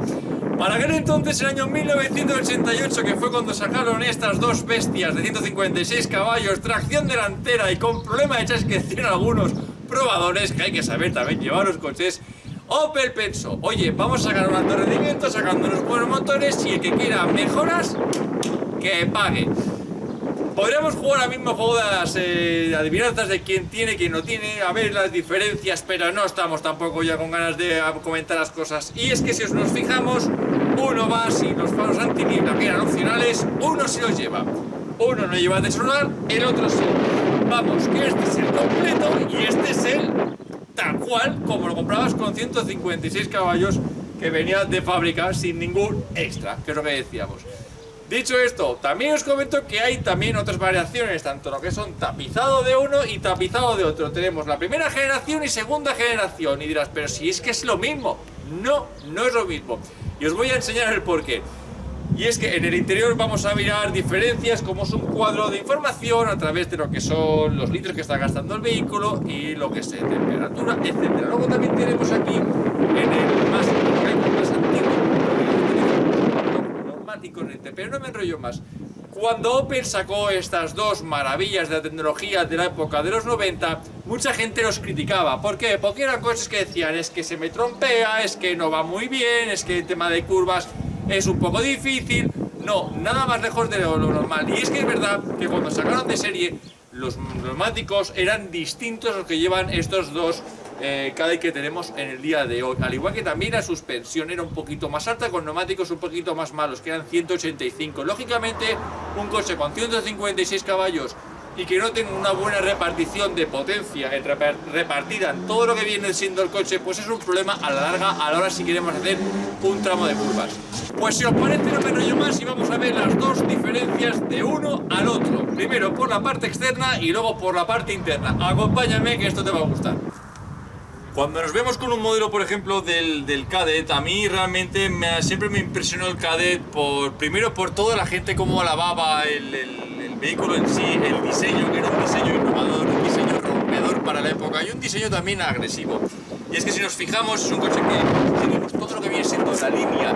Para aquel entonces, el año 1988, que fue cuando sacaron estas dos bestias de 156 caballos, tracción delantera y con problema de chasis que hicieron algunos probadores, que hay que saber también llevar los coches, Opel pensó, oye, vamos a sacar un alto rendimiento sacando unos buenos motores y el que quiera mejoras, que pague. Podríamos jugar al mismo juego de las adivinanzas de quién tiene, quién no tiene, a ver las diferencias, pero no estamos tampoco ya con ganas de comentar las cosas. Y es que si nos fijamos, uno va sin los faros antiniebla, que eran opcionales, uno sí los lleva. Uno no lleva de solar, el otro sí. Vamos, que este es el completo y este es el tal cual, como lo comprabas con 156 caballos, que venía de fábrica sin ningún extra, que es lo que decíamos. Dicho esto, también os comento que hay también otras variaciones, tanto lo que son tapizado de uno y tapizado de otro. Tenemos la primera generación y segunda generación. Y dirás, pero si es que es lo mismo. No, no es lo mismo. Y os voy a enseñar el porqué. Y es que en el interior vamos a mirar diferencias, como es un cuadro de información a través de lo que son los litros que está gastando el vehículo y lo que es temperatura, etc. Luego también tenemos aquí en el más antiguo, y corriente, pero no me enrollo más. Cuando Opel sacó estas dos maravillas de la tecnología de la época de los 90, mucha gente los criticaba. ¿Por qué? Porque eran cosas que decían, es que se me trompea, es que no va muy bien, es que el tema de curvas es un poco difícil. No, nada más lejos de lo normal. Y es que es verdad que cuando sacaron de serie, los neumáticos eran distintos a los que llevan estos dos Kadett que tenemos en el día de hoy, al igual que también la suspensión era un poquito más alta con neumáticos un poquito más malos, que eran 185. Lógicamente, un coche con 156 caballos y que no tenga una buena repartición de potencia repartida en todo lo que viene siendo el coche, pues es un problema a la larga a la hora si queremos hacer un tramo de curvas. Pues si os parece no me enrollo más y vamos a ver las dos diferencias de uno al otro. Primero por la parte externa y luego por la parte interna. Acompáñame que esto te va a gustar. Cuando nos vemos con un modelo, por ejemplo, del Kadett, a mí realmente siempre me impresionó el Kadett, primero por toda la gente cómo alababa el vehículo en sí, el diseño, que era un diseño innovador, un diseño rompedor para la época y un diseño también agresivo. Y es que si nos fijamos, es un coche que seguimos todo lo que viene siendo la línea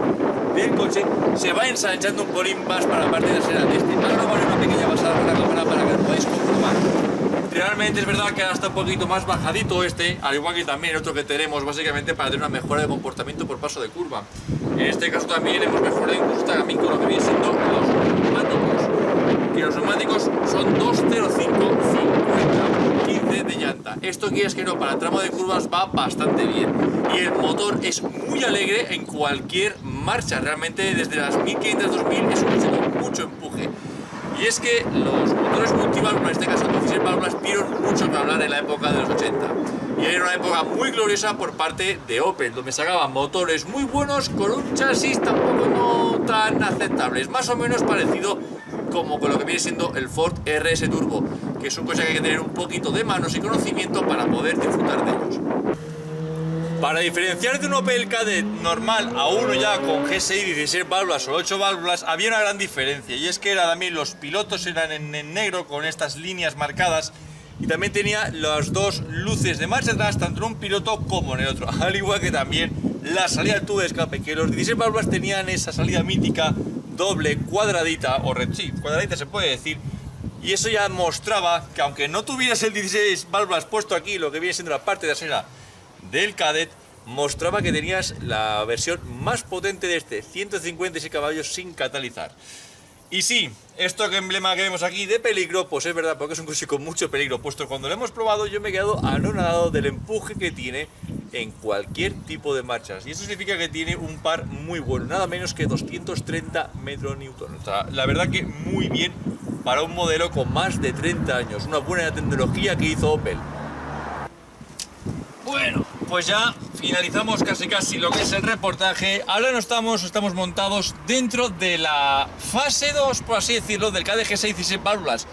del coche, se va ensanchando un polín más para la parte trasera de este. Ahora vale una pequeña pasada con la cámara para que lo podáis comprobar. Realmente es verdad que ahora está un poquito más bajadito al igual que también el otro que tenemos, básicamente para tener una mejora de comportamiento por paso de curva. En este caso también hemos mejorado incluso también con lo que viene siendo los neumáticos, que los neumáticos son 205 50 15 de llanta. Esto quieres que no, para el tramo de curvas va bastante bien. Y el motor es muy alegre en cualquier marcha, realmente desde las 1500 2000 es un coche con mucho empuje. Y es que los motores multiválvulas, en este caso 16 válvulas, dieron mucho que hablar en la época de los 80. Y era una época muy gloriosa por parte de Opel, donde sacaban motores muy buenos con un chasis tampoco no tan aceptable. Es más o menos parecido como con lo que viene siendo el Ford RS Turbo, que es un coche que hay que tener un poquito de manos y conocimiento para poder disfrutar de ellos. Para diferenciar de un Opel Kadett normal a uno ya con GSI 16 válvulas o 8 válvulas, había una gran diferencia, y es que también los pilotos eran en negro con estas líneas marcadas, y también tenía las dos luces de marcha atrás tanto en un piloto como en el otro, al igual que también la salida del tubo de escape, que los 16 válvulas tenían esa salida mítica doble cuadradita, o sí, cuadradita se puede decir, y eso ya mostraba que aunque no tuvieras el 16 válvulas puesto aquí, lo que viene siendo la parte trasera del Kadett, mostraba que tenías la versión más potente de este, 156 caballos sin catalizar. Y sí, esto que emblema que vemos aquí de peligro, pues es verdad, porque es un coche con mucho peligro, puesto que cuando lo hemos probado yo me he quedado anonadado del empuje que tiene en cualquier tipo de marchas. Y eso significa que tiene un par muy bueno, nada menos que 230 metronewton. O sea, la verdad que muy bien para un modelo con más de 30 años, una buena tecnología que hizo Opel. Bueno, pues ya finalizamos casi lo que es el reportaje. Ahora no estamos montados dentro de la fase 2, por así decirlo, del Kadett G6 16 válvulas.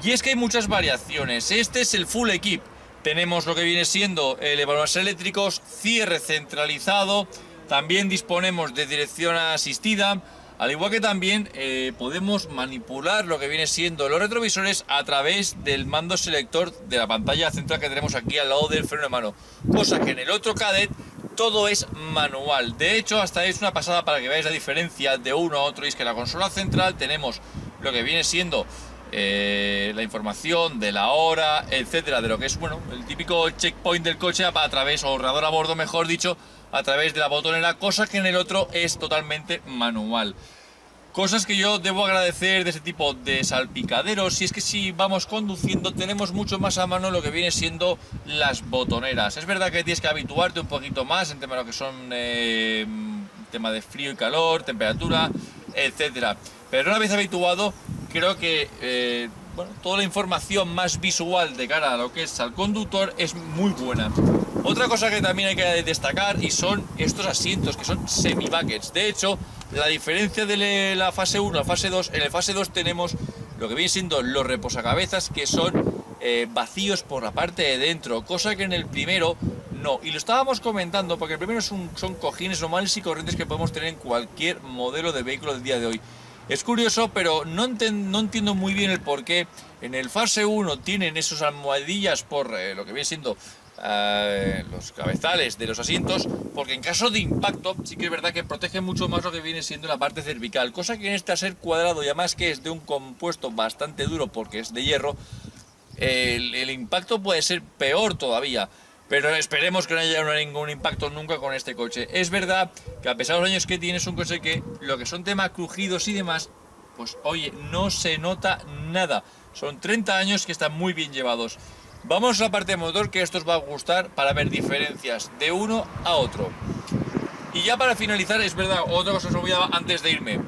Y es que hay muchas variaciones. Este es el Full Equip. Tenemos lo que viene siendo elevadores eléctricos, cierre centralizado. También disponemos de dirección asistida. Al igual que también podemos manipular lo que viene siendo los retrovisores a través del mando selector de la pantalla central que tenemos aquí al lado del freno de mano. Cosa que en el otro Kadett todo es manual. De hecho, hasta es una pasada para que veáis la diferencia de uno a otro. Y es que en la consola central tenemos lo que viene siendo la información de la hora, etcétera, de lo que es, bueno, el típico checkpoint del coche a través, o radar a bordo, mejor dicho, a través de la botonera, cosa que en el otro es totalmente manual. Cosas que yo debo agradecer de ese tipo de salpicaderos, y es que si vamos conduciendo tenemos mucho más a mano lo que viene siendo las botoneras. Es verdad que tienes que habituarte un poquito más en tema de lo que son tema de frío y calor, temperatura, etcétera. Pero una vez habituado, creo que bueno, toda la información más visual de cara a lo que es al conductor es muy buena. Otra cosa que también hay que destacar y son estos asientos que son semi-buckets. De hecho, la diferencia de la fase 1 a la fase 2, en la fase 2 tenemos lo que viene siendo los reposacabezas, que son vacíos por la parte de dentro, cosa que en el primero no. Y lo estábamos comentando porque el primero son cojines normales y corrientes que podemos tener en cualquier modelo de vehículo del día de hoy. Es curioso, pero no entiendo muy bien el por qué en el fase 1 tienen esas almohadillas por lo que viene siendo los cabezales de los asientos, porque en caso de impacto sí que es verdad que protege mucho más lo que viene siendo la parte cervical, cosa que en este, a ser cuadrado y además que es de un compuesto bastante duro porque es de hierro, el impacto puede ser peor todavía. Pero esperemos que no haya ningún impacto nunca con este coche. Es verdad que a pesar de los años que tiene, es un coche que lo que son temas crujidos y demás, pues oye, no se nota nada. Son 30 años que están muy bien llevados. Vamos a la parte de motor, que esto os va a gustar para ver diferencias de uno a otro. Y ya para finalizar, es verdad, otra cosa que os olvidaba antes de irme.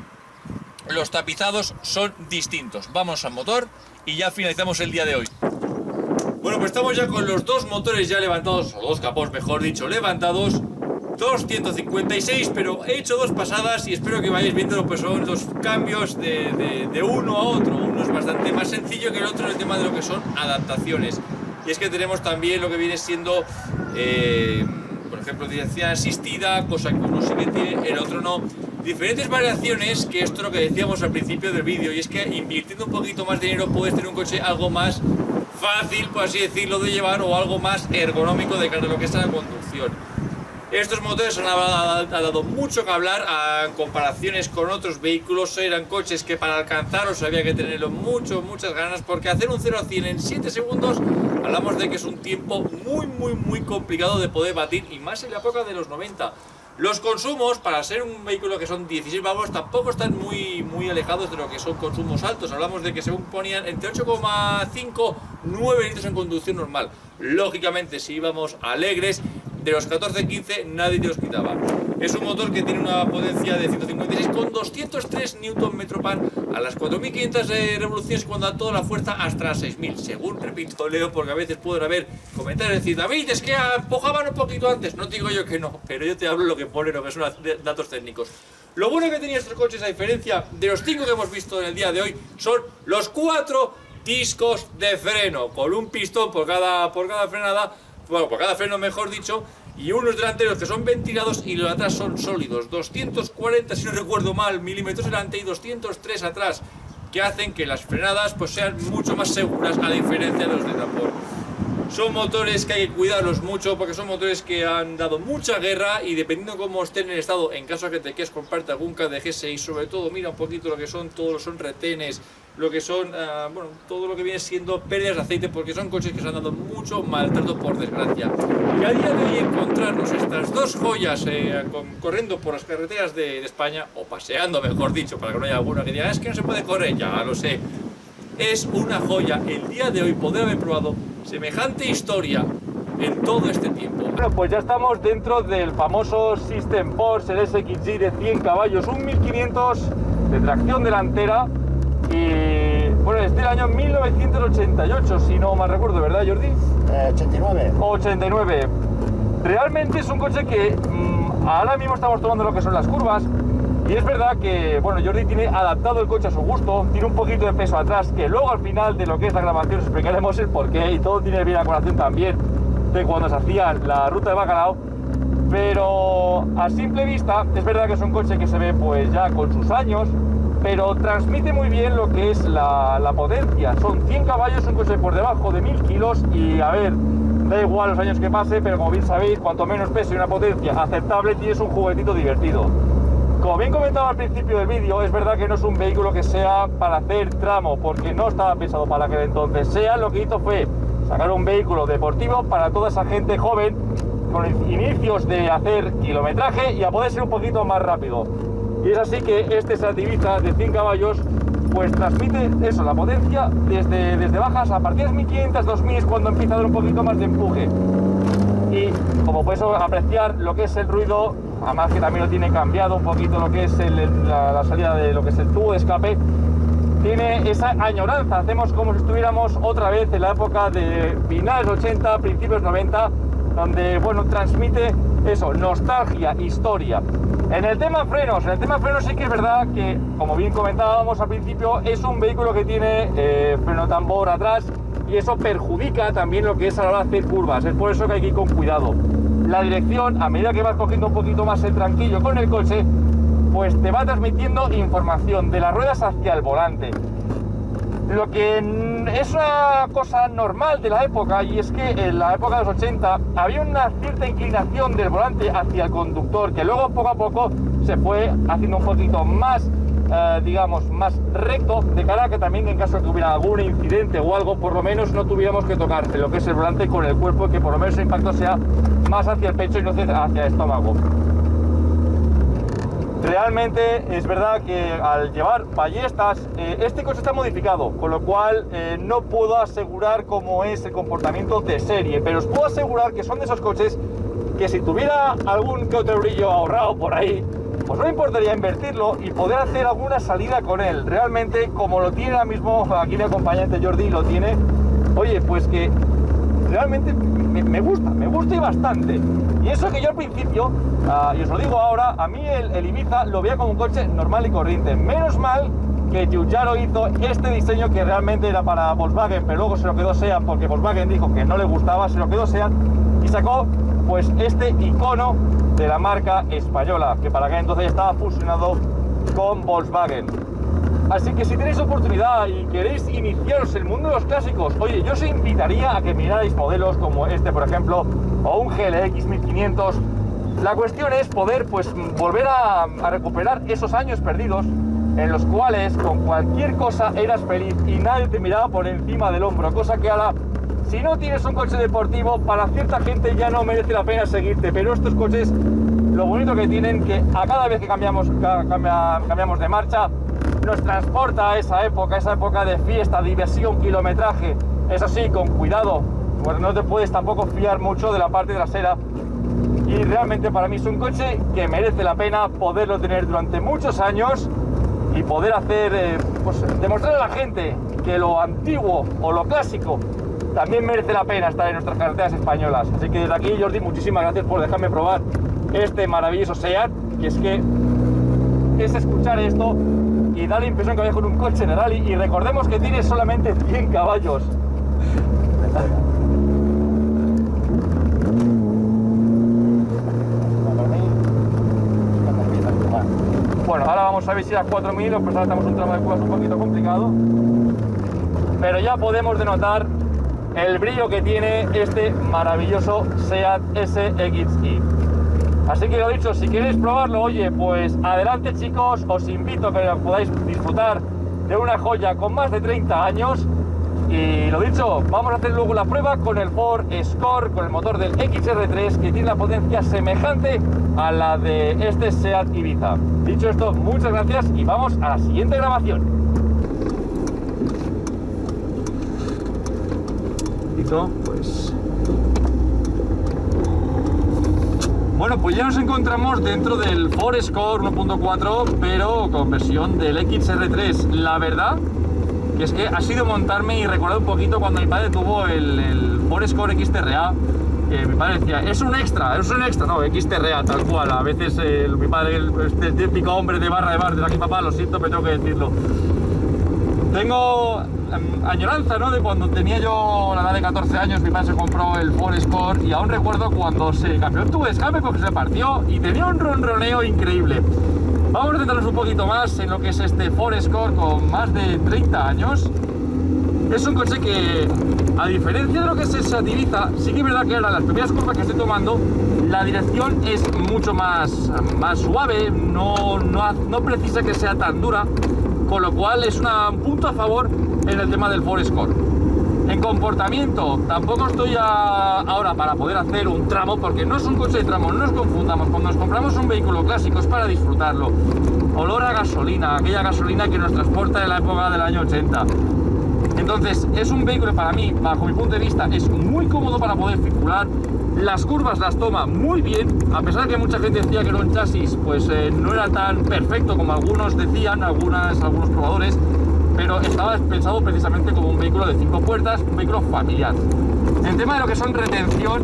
Los tapizados son distintos. Vamos al motor y ya finalizamos el día de hoy. Bueno, pues estamos ya con los dos motores ya levantados, o dos capós mejor dicho, levantados. 256, pero he hecho dos pasadas y espero que vayáis viendo lo que son los cambios de uno a otro. Uno es bastante más sencillo que el otro en el tema de lo que son adaptaciones. Y es que tenemos también lo que viene siendo, por ejemplo, dirección asistida, cosa que uno sí que tiene, el otro no. Diferentes variaciones, que esto es lo que decíamos al principio del vídeo, y es que invirtiendo un poquito más de dinero puedes tener un coche algo más fácil, por así decirlo, de llevar, o algo más ergonómico de cara a lo que es la conducción. Estos motores han dado mucho que hablar en comparaciones con otros vehículos. Eran coches que para alcanzarlos había que tenerlo muchas ganas, porque hacer un 0 a 100 en 7 segundos hablamos de que es un tiempo muy complicado de poder batir, y más en la época de los 90. Los consumos, para ser un vehículo que son 16 válvulas, tampoco están muy alejados de lo que son consumos altos. Hablamos de que según ponían entre 8,5 y 9 litros en conducción normal. Lógicamente, si íbamos alegres, de los 14-15 nadie te los quitaba. Es un motor que tiene una potencia de 156 con 203 Nm a las 4500 revoluciones cuando da toda la fuerza hasta las 6000, según, repito, leo, porque a veces pueden haber comentarios, decir, David, es que empujaban un poquito antes. No digo yo que no, pero yo te hablo lo que pone, lo que son datos técnicos. Lo bueno que tenía estos coches, a diferencia de los 5 que hemos visto en el día de hoy, son los 4 discos de freno, con un pistón por cada frenada, bueno, por cada freno mejor dicho, y unos delanteros que son ventilados y los de atrás son sólidos, 240, si no recuerdo mal, milímetros delante y 203 atrás, que hacen que las frenadas pues sean mucho más seguras a diferencia de los de tambor. Son motores que hay que cuidarlos mucho porque son motores que han dado mucha guerra y dependiendo cómo estén en el estado, en caso de que te quieras comprarte algún KDGS y sobre todo mira un poquito lo que son todos son retenes, lo que son, bueno, todo lo que viene siendo pérdidas de aceite porque son coches que se han dado mucho maltrato por desgracia. Y a día de hoy encontrarnos estas dos joyas corriendo por las carreteras de España, o paseando mejor dicho, para que no haya alguna que diga, es que no se puede correr, ya lo sé. Es una joya el día de hoy poder haber probado semejante historia en todo este tiempo. Bueno, pues ya estamos dentro del famoso System Porsche, el SXG de 100 caballos, un 1500 de tracción delantera y bueno, es del año 1988, si no mal recuerdo, ¿verdad, Jordi? 89. 89. Realmente es un coche que ahora mismo estamos tomando lo que son las curvas. Y es verdad que, bueno, Jordi tiene adaptado el coche a su gusto, tiene un poquito de peso atrás, que luego al final de lo que es la grabación os explicaremos el porqué y todo tiene bien a colación también de cuando se hacía la ruta de bacalao. Pero a simple vista es verdad que es un coche que se ve pues ya con sus años, pero transmite muy bien lo que es la potencia. Son 100 caballos, un coche por debajo de 1000 kilos y a ver, da igual los años que pase, pero como bien sabéis, cuanto menos peso y una potencia aceptable tienes un juguetito divertido. Como bien comentaba al principio del vídeo, es verdad que no es un vehículo que sea para hacer tramo, porque no estaba pensado para aquel entonces. SEAT lo que hizo fue sacar un vehículo deportivo para toda esa gente joven, con inicios de hacer kilometraje y a poder ser un poquito más rápido. Y es así que este SEAT Ibiza de 100 caballos, pues transmite eso, la potencia desde bajas a partir de 1500, 2000 es cuando empieza a dar un poquito más de empuje. Y como puedes apreciar lo que es el ruido, además que también lo tiene cambiado un poquito lo que es la salida de lo que es el tubo de escape, tiene esa añoranza, hacemos como si estuviéramos otra vez en la época de finales 80, principios 90, donde, bueno, transmite eso, nostalgia, historia. En el tema frenos sí que es verdad que, como bien comentábamos al principio, es un vehículo que tiene freno tambor atrás y eso perjudica también lo que es a la hora de hacer curvas, es por eso que hay que ir con cuidado. La dirección, a medida que vas cogiendo un poquito más el tranquillo con el coche, pues te va transmitiendo información de las ruedas hacia el volante. Lo que es una cosa normal de la época, y es que en la época de los 80 había una cierta inclinación del volante hacia el conductor, que luego poco a poco se fue haciendo un poquito más, digamos, más recto, de cara a que también en caso de que hubiera algún incidente o algo, por lo menos no tuviéramos que tocar lo que es el volante con el cuerpo, que por lo menos el impacto sea más hacia el pecho y no hacia el estómago. Realmente es verdad que al llevar ballestas, este coche está modificado, con lo cual no puedo asegurar cómo es el comportamiento de serie, pero os puedo asegurar que son de esos coches que si tuviera algún que otro brillo ahorrado por ahí, pues no me importaría invertirlo y poder hacer alguna salida con él. Realmente, como lo tiene ahora mismo aquí mi acompañante Jordi, lo tiene, oye, pues que realmente me gusta y bastante. Y eso que yo al principio, y os lo digo ahora, a mí el Ibiza lo veía como un coche normal y corriente. Menos mal que Giugiaro hizo este diseño que realmente era para Volkswagen, pero luego se lo quedó SEAT porque Volkswagen dijo que no le gustaba, se lo quedó SEAT y sacó pues este icono de la marca española, que para aquel entonces estaba fusionado con Volkswagen. Así que si tenéis oportunidad y queréis iniciaros en el mundo de los clásicos, oye, yo os invitaría a que mirarais modelos como este, por ejemplo, o un GLX 1500. La cuestión es poder, pues, volver a recuperar esos años perdidos en los cuales con cualquier cosa eras feliz y nadie te miraba por encima del hombro, cosa que ahora, si no tienes un coche deportivo, para cierta gente ya no merece la pena seguirte, pero estos coches, lo bonito que tienen, que a cada vez que cambiamos de marcha, nos transporta a esa época de fiesta, diversión, kilometraje. Eso sí, con cuidado, pues no te puedes tampoco fiar mucho de la parte trasera, y realmente para mí es un coche que merece la pena poderlo tener durante muchos años y poder hacer, pues demostrar a la gente que lo antiguo o lo clásico también merece la pena estar en nuestras carreteras españolas. Así que desde aquí, Jordi, muchísimas gracias por dejarme probar este maravilloso SEAT, que es escuchar esto y da la impresión que vaya con un coche de rally, y recordemos que tiene solamente 100 caballos. Bueno, ahora vamos a ver si a 4.000, pues ahora estamos en un tramo de curvas un poquito complicado, pero ya podemos denotar el brillo que tiene este maravilloso SEAT SXI. Así que lo dicho, si queréis probarlo, oye, pues adelante chicos, os invito a que podáis disfrutar de una joya con más de 30 años. Y lo dicho, vamos a hacer luego la prueba con el Ford Escort, con el motor del XR3, que tiene la potencia semejante a la de este SEAT Ibiza. Dicho esto, muchas gracias y vamos a la siguiente grabación. Listo, pues... Bueno, pues ya nos encontramos dentro del Ford Escort 1.4, pero con versión del XR3. La verdad que es que ha sido montarme y recordar un poquito cuando mi padre tuvo el Ford Escort XTRA, que mi padre decía, es un extra, no, XTRA tal cual. A veces mi padre, este típico hombre de barra de bar de aquí papá, lo siento, pero tengo que decirlo. Tengo añoranza, ¿no?, de cuando tenía yo la edad de 14 años, mi padre se compró el Ford Escort y aún recuerdo cuando se cambió el tubo de escape porque se partió y tenía un ronroneo increíble. Vamos a centrarnos un poquito más en lo que es este Ford Escort con más de 30 años. Es un coche que, a diferencia de lo que es el SEAT Ibiza, sí que es verdad que ahora las primeras curvas que estoy tomando, la dirección es mucho más suave, no precisa que sea tan dura, con lo cual es un punto a favor en el tema del Ford Escort. En comportamiento, tampoco estoy ahora para poder hacer un tramo, porque no es un coche de tramo, no nos confundamos. Cuando nos compramos un vehículo clásico es para disfrutarlo. Olor a gasolina, aquella gasolina que nos transporta de la época del año 80. Entonces, es un vehículo para mí, bajo mi punto de vista, es muy cómodo para poder circular. Las curvas las toma muy bien, a pesar de que mucha gente decía que era un chasis, pues no era tan perfecto como algunos decían, algunos probadores, pero estaba pensado precisamente como un vehículo de 5 puertas, un vehículo familiar. En tema de lo que son retención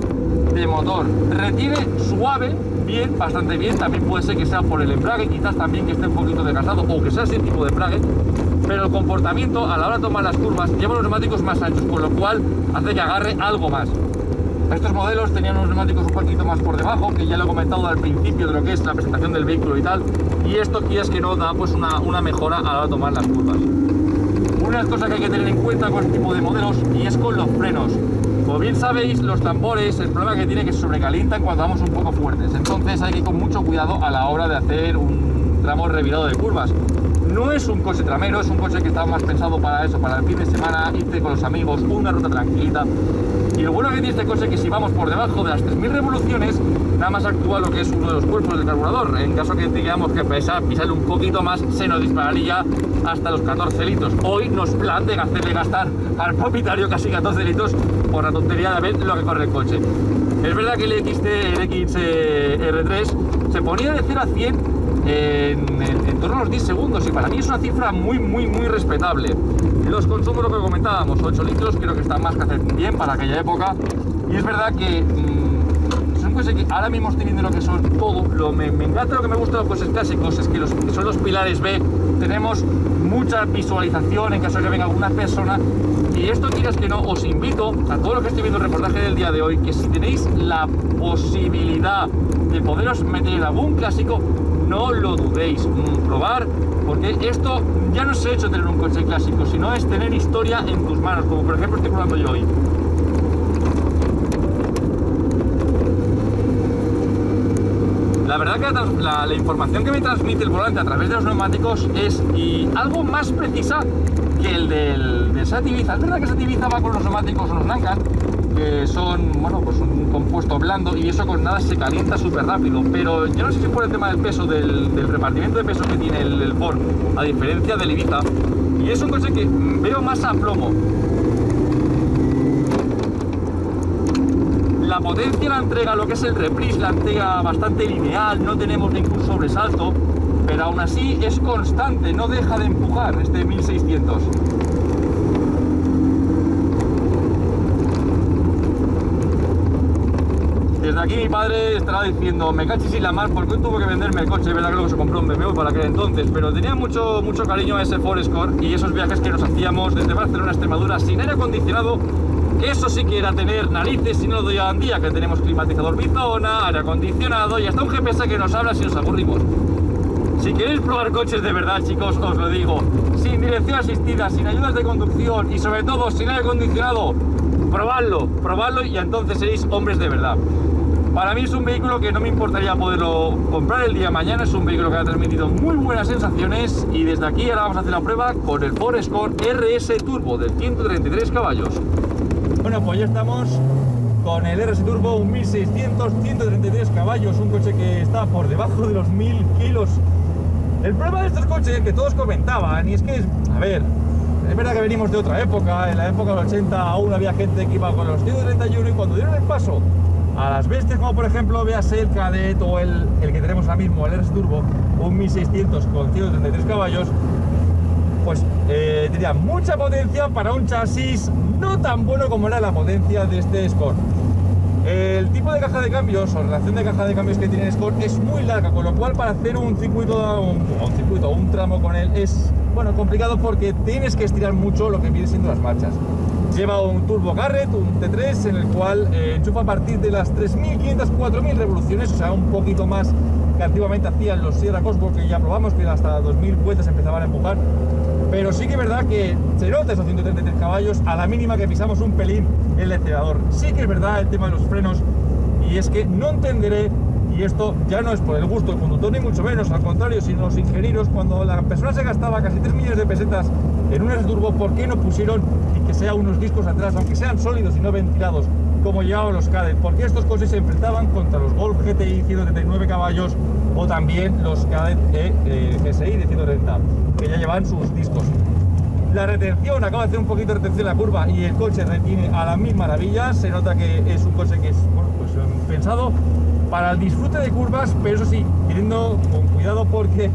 de motor, retiene suave, bien, bastante bien. También puede ser que sea por el embrague, quizás también que esté un poquito desgastado o que sea ese tipo de embrague, pero el comportamiento a la hora de tomar las curvas lleva los neumáticos más anchos, con lo cual hace que agarre algo más. Estos modelos tenían unos neumáticos un poquito más por debajo, que ya lo he comentado al principio de lo que es la presentación del vehículo y tal, y esto quieras que no da pues una mejora a la hora de tomar las curvas. Una de las cosas que hay que tener en cuenta con este tipo de modelos y es con los frenos. Como bien sabéis, los tambores, el problema que tiene es que se sobrecalientan cuando vamos un poco fuertes, entonces hay que ir con mucho cuidado a la hora de hacer un tramo revirado de curvas. No es un coche tramero, es un coche que está más pensado para eso, para el fin de semana, irte con los amigos, una ruta tranquilita. Y lo bueno que tiene este coche es que si vamos por debajo de las 3.000 revoluciones, nada más actúa lo que es uno de los cuerpos del carburador. En caso que tengamos que pisarle un poquito más, se nos dispararía hasta los 14 litros. Hoy nos plantean hacerle gastar al propietario casi 14 litros por la tontería de ver lo que corre el coche. Es verdad que el XR3 se ponía de 0 a 100 en torno a los 10 segundos y para mí es una cifra muy respetable. Los consumos, lo que comentábamos, 8 litros, creo que está más que hacer bien para aquella época, y es verdad que es un coche que ahora mismo estoy viendo lo que son todo, me encanta, lo que me gusta de los coches clásicos es que son los pilares B, tenemos mucha visualización en caso de que venga alguna persona, y esto quieras que no, os invito a todos los que estoy viendo el reportaje del día de hoy, que si tenéis la posibilidad de poderos meter en algún clásico, no lo dudéis, probar, porque esto ya no es el hecho de tener un coche clásico, sino es tener historia en tus manos, como por ejemplo estoy probando yo hoy. La verdad que la información que me transmite el volante a través de los neumáticos es algo más precisa que el del SEAT Ibiza. Es verdad que el SEAT Ibiza va con los neumáticos, unos Nancan, que son, bueno, pues un compuesto blando y eso con nada se calienta súper rápido, pero yo no sé si por el tema del peso, del repartimiento de peso que tiene el Ford, a diferencia del Ibiza, y es un coche que veo más a plomo. La potencia la entrega, lo que es el reprise, la entrega bastante lineal, no tenemos ningún sobresalto, pero aún así es constante, no deja de empujar este 1600. Desde aquí mi padre estará diciendo, me cachis y la mar, porque hoy tuvo que venderme el coche, es verdad que luego se compró un BMW para aquel entonces, pero tenía mucho cariño a ese Ford Escort y esos viajes que nos hacíamos desde Barcelona a Extremadura sin aire acondicionado, que eso sí que era tener narices y no lo doy hoy en día, que tenemos climatizador bizona, aire acondicionado y hasta un GPS que nos habla si nos aburrimos. Si queréis probar coches de verdad, chicos, os lo digo, sin dirección asistida, sin ayudas de conducción y sobre todo sin aire acondicionado, probadlo y entonces seréis hombres de verdad. Para mí es un vehículo que no me importaría poderlo comprar el día de mañana, es un vehículo que ha transmitido muy buenas sensaciones y desde aquí ahora vamos a hacer la prueba con el Ford Escort RS Turbo de 133 caballos. Bueno, pues ya estamos con el RS Turbo, un 1600, 133 caballos, un coche que está por debajo de los 1000 kilos. El problema de estos coches que todos comentaban, y es que, a ver, es verdad que venimos de otra época, en la época del 80 aún había gente que iba con los 131 y cuando dieron el paso a las bestias como por ejemplo veas el Kadett o el que tenemos ahora mismo, el RS Turbo, un 1600 con 133 caballos, pues tenía mucha potencia para un chasis no tan bueno como era la potencia de este Escort. El tipo de caja de cambios o relación de caja de cambios que tiene el Escort es muy larga, con lo cual para hacer un tramo con él es complicado porque tienes que estirar mucho lo que viene siendo las marchas. Lleva un Turbo Garrett, un T3, en el cual enchufa a partir de las 3.500, 4.000 revoluciones, o sea, un poquito más que antiguamente hacían los Sierra Cosworth, que ya probamos, que hasta 2.000 vueltas empezaban a empujar. Pero sí que es verdad que se nota esos 133 caballos a la mínima que pisamos un pelín el acelerador. Sí que es verdad el tema de los frenos, y es que no entenderé, y esto ya no es por el gusto del conductor ni mucho menos, al contrario, sino los ingenieros, cuando la persona se gastaba casi 3 millones de pesetas en un RS Turbo, ¿por qué no pusieron que sea unos discos atrás, aunque sean sólidos y no ventilados, como llevaban los Kadett? Porque estos coches se enfrentaban contra los Golf GTI 139 caballos o también los Kadett GSI de 130, que ya llevan sus discos. La retención, acaba de hacer un poquito de retención en la curva y el coche retiene a la mil maravillas. Se nota que es un coche que es pensado para el disfrute de curvas, pero eso sí, teniendo con cuidado porque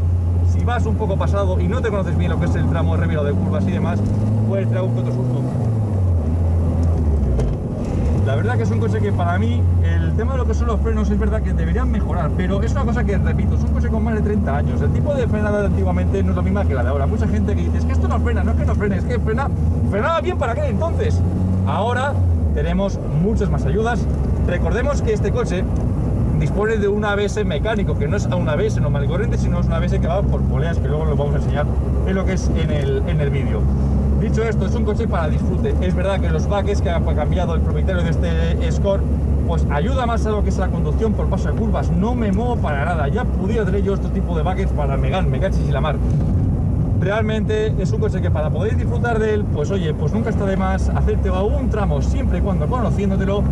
si vas un poco pasado y no te conoces bien lo que es el tramo de revirado de curvas y demás, puedes traer un otro susto. La verdad que es un coche que para mí, el tema de lo que son los frenos es verdad que deberían mejorar, pero es una cosa que, repito, es un coche con más de 30 años. El tipo de frenada de antiguamente no es la misma que la de ahora. Mucha gente que dice, es que esto no frena, no es que no frene, es que frenaba bien para aquel entonces. Ahora tenemos muchas más ayudas. Recordemos que este coche dispone de un ABS mecánico, que no es un ABS normal y corriente, sino es un ABS que va por poleas, que luego lo vamos a enseñar en lo que es en el vídeo. Dicho esto, es un coche para disfrute. Es verdad que los buckets que ha cambiado el propietario de este Escort, pues ayuda más a lo que es la conducción por paso de curvas. No me muevo para nada. Ya pudiera tener yo este tipo de buckets para Megane, me cachis y la mar. Realmente es un coche que para poder disfrutar de él, pues oye, pues nunca está de más hacerte un tramo siempre y cuando conociéndotelo.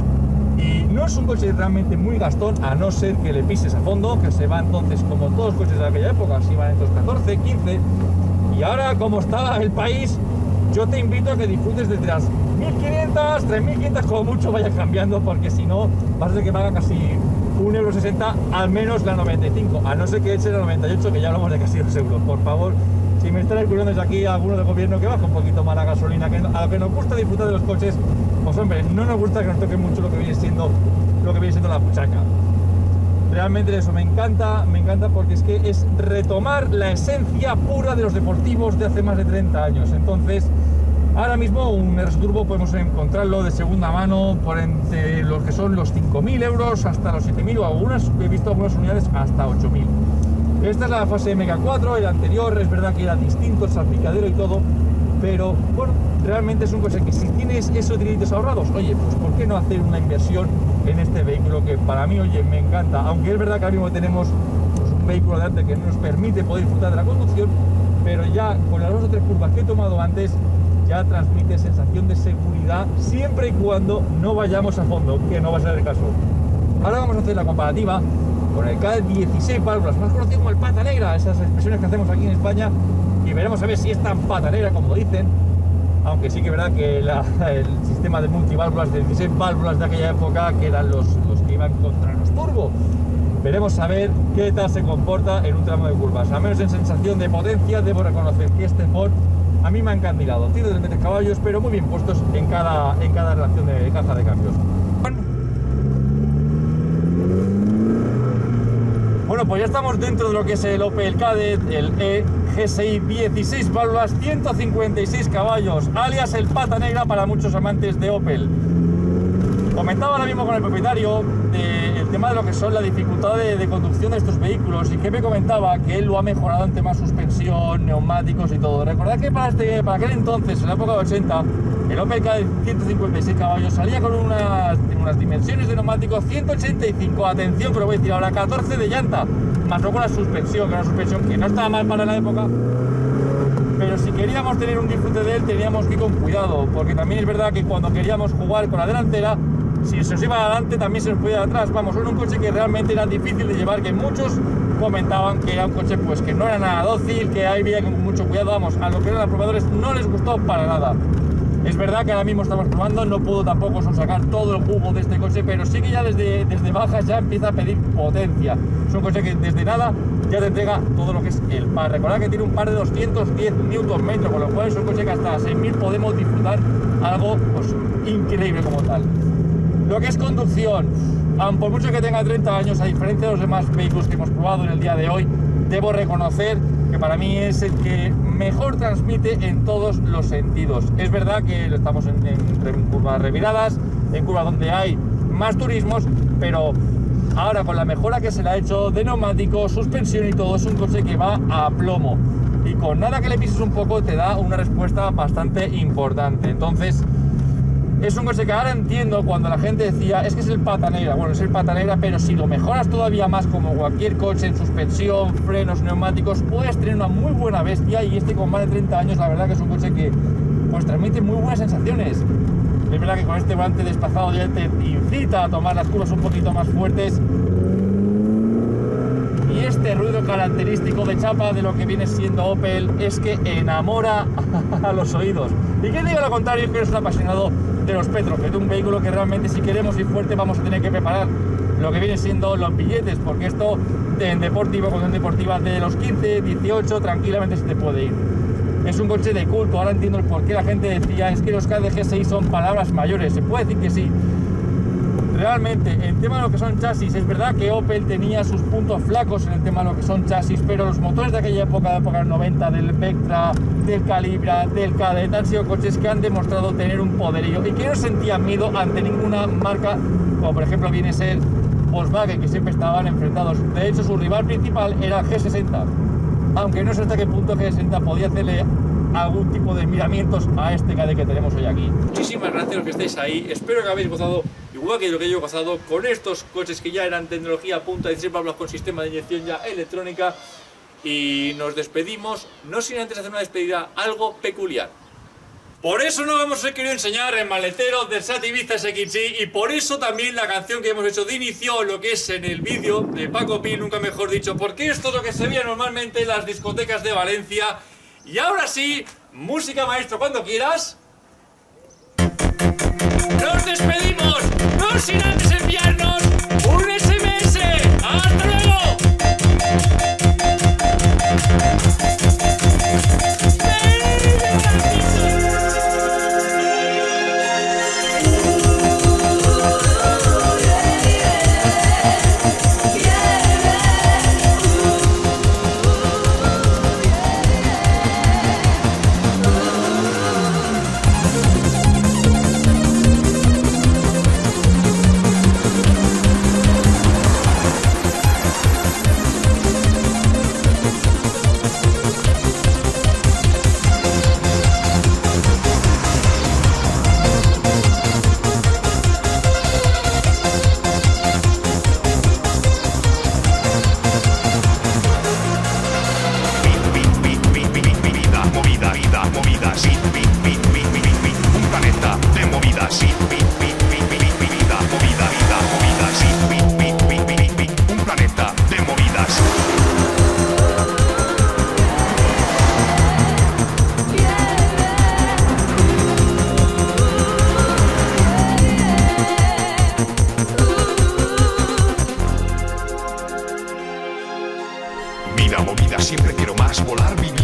Y no es un coche realmente muy gastón, a no ser que le pises a fondo, que se va entonces como todos los coches de aquella época, si van estos 14, 15. Y ahora, como está el país, yo te invito a que disfrutes desde las 1.500, 3.500, como mucho vaya cambiando, porque si no, vas a tener que pagar casi 1,60 €, al menos la 95, a no ser que eche la 98, que ya hablamos de casi 2 euros. Por favor, si me están escuchando desde aquí alguno del gobierno, que baje un poquito más la gasolina, que a lo que nos gusta disfrutar de los coches, pues hombre, no nos gusta que nos toque mucho lo que viene siendo la buchaca. Realmente eso me encanta porque es que es retomar la esencia pura de los deportivos de hace más de 30 años. Entonces, ahora mismo un RS Turbo podemos encontrarlo de segunda mano por entre los que son los 5.000 € hasta los 7.000, o he visto algunas unidades hasta 8.000. Esta es la fase MK4, el anterior es verdad que era distinto, el salpicadero y todo, pero bueno, realmente es un coche que si tienes esos dineritos ahorrados, oye, pues ¿por qué no hacer una inversión en este vehículo que para mí, oye, me encanta? Aunque es verdad que ahora mismo tenemos pues, un vehículo de arte que no nos permite poder disfrutar de la conducción, pero ya con las 2 o 3 curvas que he tomado antes, ya transmite sensación de seguridad siempre y cuando no vayamos a fondo, que no va a ser el caso. Ahora vamos a hacer la comparativa con el Kadett 16 válvulas, más conocido como el pata negra, esas expresiones que hacemos aquí en España, y veremos a ver si es tan pata negra como dicen. aunque sí que es verdad que el sistema de multiválvulas de 16 válvulas de aquella época, que eran los que iban contra los turbo. Veremos a ver qué tal se comporta en un tramo de curvas. Al menos en sensación de potencia, debo reconocer que este Ford a mí me ha encandilado. Tiene 3 caballos, pero muy bien puestos en cada relación de caja de cambios. Bueno, pues ya estamos dentro de lo que es el Opel Kadett, el E-GSI 16 válvulas, 156 caballos, alias el pata negra para muchos amantes de Opel. Comentaba ahora mismo con el propietario del tema de lo que son la dificultad de conducción de estos vehículos, y que me comentaba que él lo ha mejorado en temas suspensión, neumáticos y todo. Recordad que para aquel entonces, en la época de 80, el Opel Kadett 156 caballos salía con unas dimensiones de neumáticos 185, atención que lo voy a decir ahora, 14 de llanta, más luego la suspensión, que era una suspensión que no estaba mal para la época, pero si queríamos tener un disfrute de él teníamos que ir con cuidado, porque también es verdad que cuando queríamos jugar con la delantera, si se os iba adelante también se nos podía atrás. Vamos, era un coche que realmente era difícil de llevar, que muchos comentaban que era un coche pues que no era nada dócil, que ahí había con mucho cuidado. Vamos, a lo que eran los probadores no les gustó para nada. Es verdad que ahora mismo estamos probando, no puedo tampoco sacar todo el jugo de este coche, pero sí que ya desde bajas ya empieza a pedir potencia. Es un coche que desde nada ya te entrega todo lo que es el par. Recordad que tiene un par de 210 Nm, con lo cual es un coche que hasta 6.000 podemos disfrutar algo pues increíble como tal. Lo que es conducción, aun por mucho que tenga 30 años, a diferencia de los demás vehículos que hemos probado en el día de hoy, debo reconocer que para mí es el que mejor transmite en todos los sentidos. Es verdad que estamos en curvas reviradas, en curvas donde hay más turismos, pero ahora con la mejora que se le ha hecho de neumáticos, suspensión y todo, es un coche que va a plomo. Y con nada que le pises un poco te da una respuesta bastante importante. Entonces, es un coche que ahora entiendo cuando la gente decía es que es el pata negra. Bueno, es el pata negra, pero si lo mejoras todavía más, como cualquier coche en suspensión, frenos, neumáticos, puedes tener una muy buena bestia. Y este con más de 30 años, la verdad que es un coche que pues transmite muy buenas sensaciones. Es verdad que con este volante desplazado ya te incita a tomar las curvas un poquito más fuertes. Y este ruido característico de chapa de lo que viene siendo Opel es que enamora a los oídos. Y que diga lo contrario, es que eres un apasionado de los Petrojet, un vehículo que realmente, si queremos ir fuerte, vamos a tener que preparar lo que viene siendo los billetes, porque esto en deportivo, con deportiva de los 15, 18, tranquilamente se te puede ir. Es un coche de culto. Ahora entiendo el por qué la gente decía es que los Kadett GSI son palabras mayores. Se puede decir que sí. Realmente, en tema de lo que son chasis, es verdad que Opel tenía sus puntos flacos en el tema de lo que son chasis, pero los motores de aquella época, de época 90, del Vectra, del Calibra, del Kadett, han sido coches que han demostrado tener un poderío y que no sentían miedo ante ninguna marca, como por ejemplo viene a ser Volkswagen, que siempre estaban enfrentados. De hecho, su rival principal era G60, aunque no sé hasta qué punto G60 podía hacerle algún tipo de miramientos a este Kadett que tenemos hoy aquí. Muchísimas gracias a los que estáis ahí, espero que habéis gozado igual que lo que yo he gozado con estos coches que ya eran tecnología punta, 16 válvulas con sistema de inyección ya electrónica. Y nos despedimos, no sin antes hacer una despedida algo peculiar. Por eso no hemos querido enseñar el maletero del Seat Ibiza SXI, y por eso también la canción que hemos hecho de inicio, lo que es en el vídeo de Paco Pi, nunca mejor dicho, porque esto es lo que se veía normalmente en las discotecas de Valencia. Y ahora sí, música maestro cuando quieras. ¡Nos despedimos! No sin antes enviarnos un SMS. ¡Hasta luego! más, volar, vivir.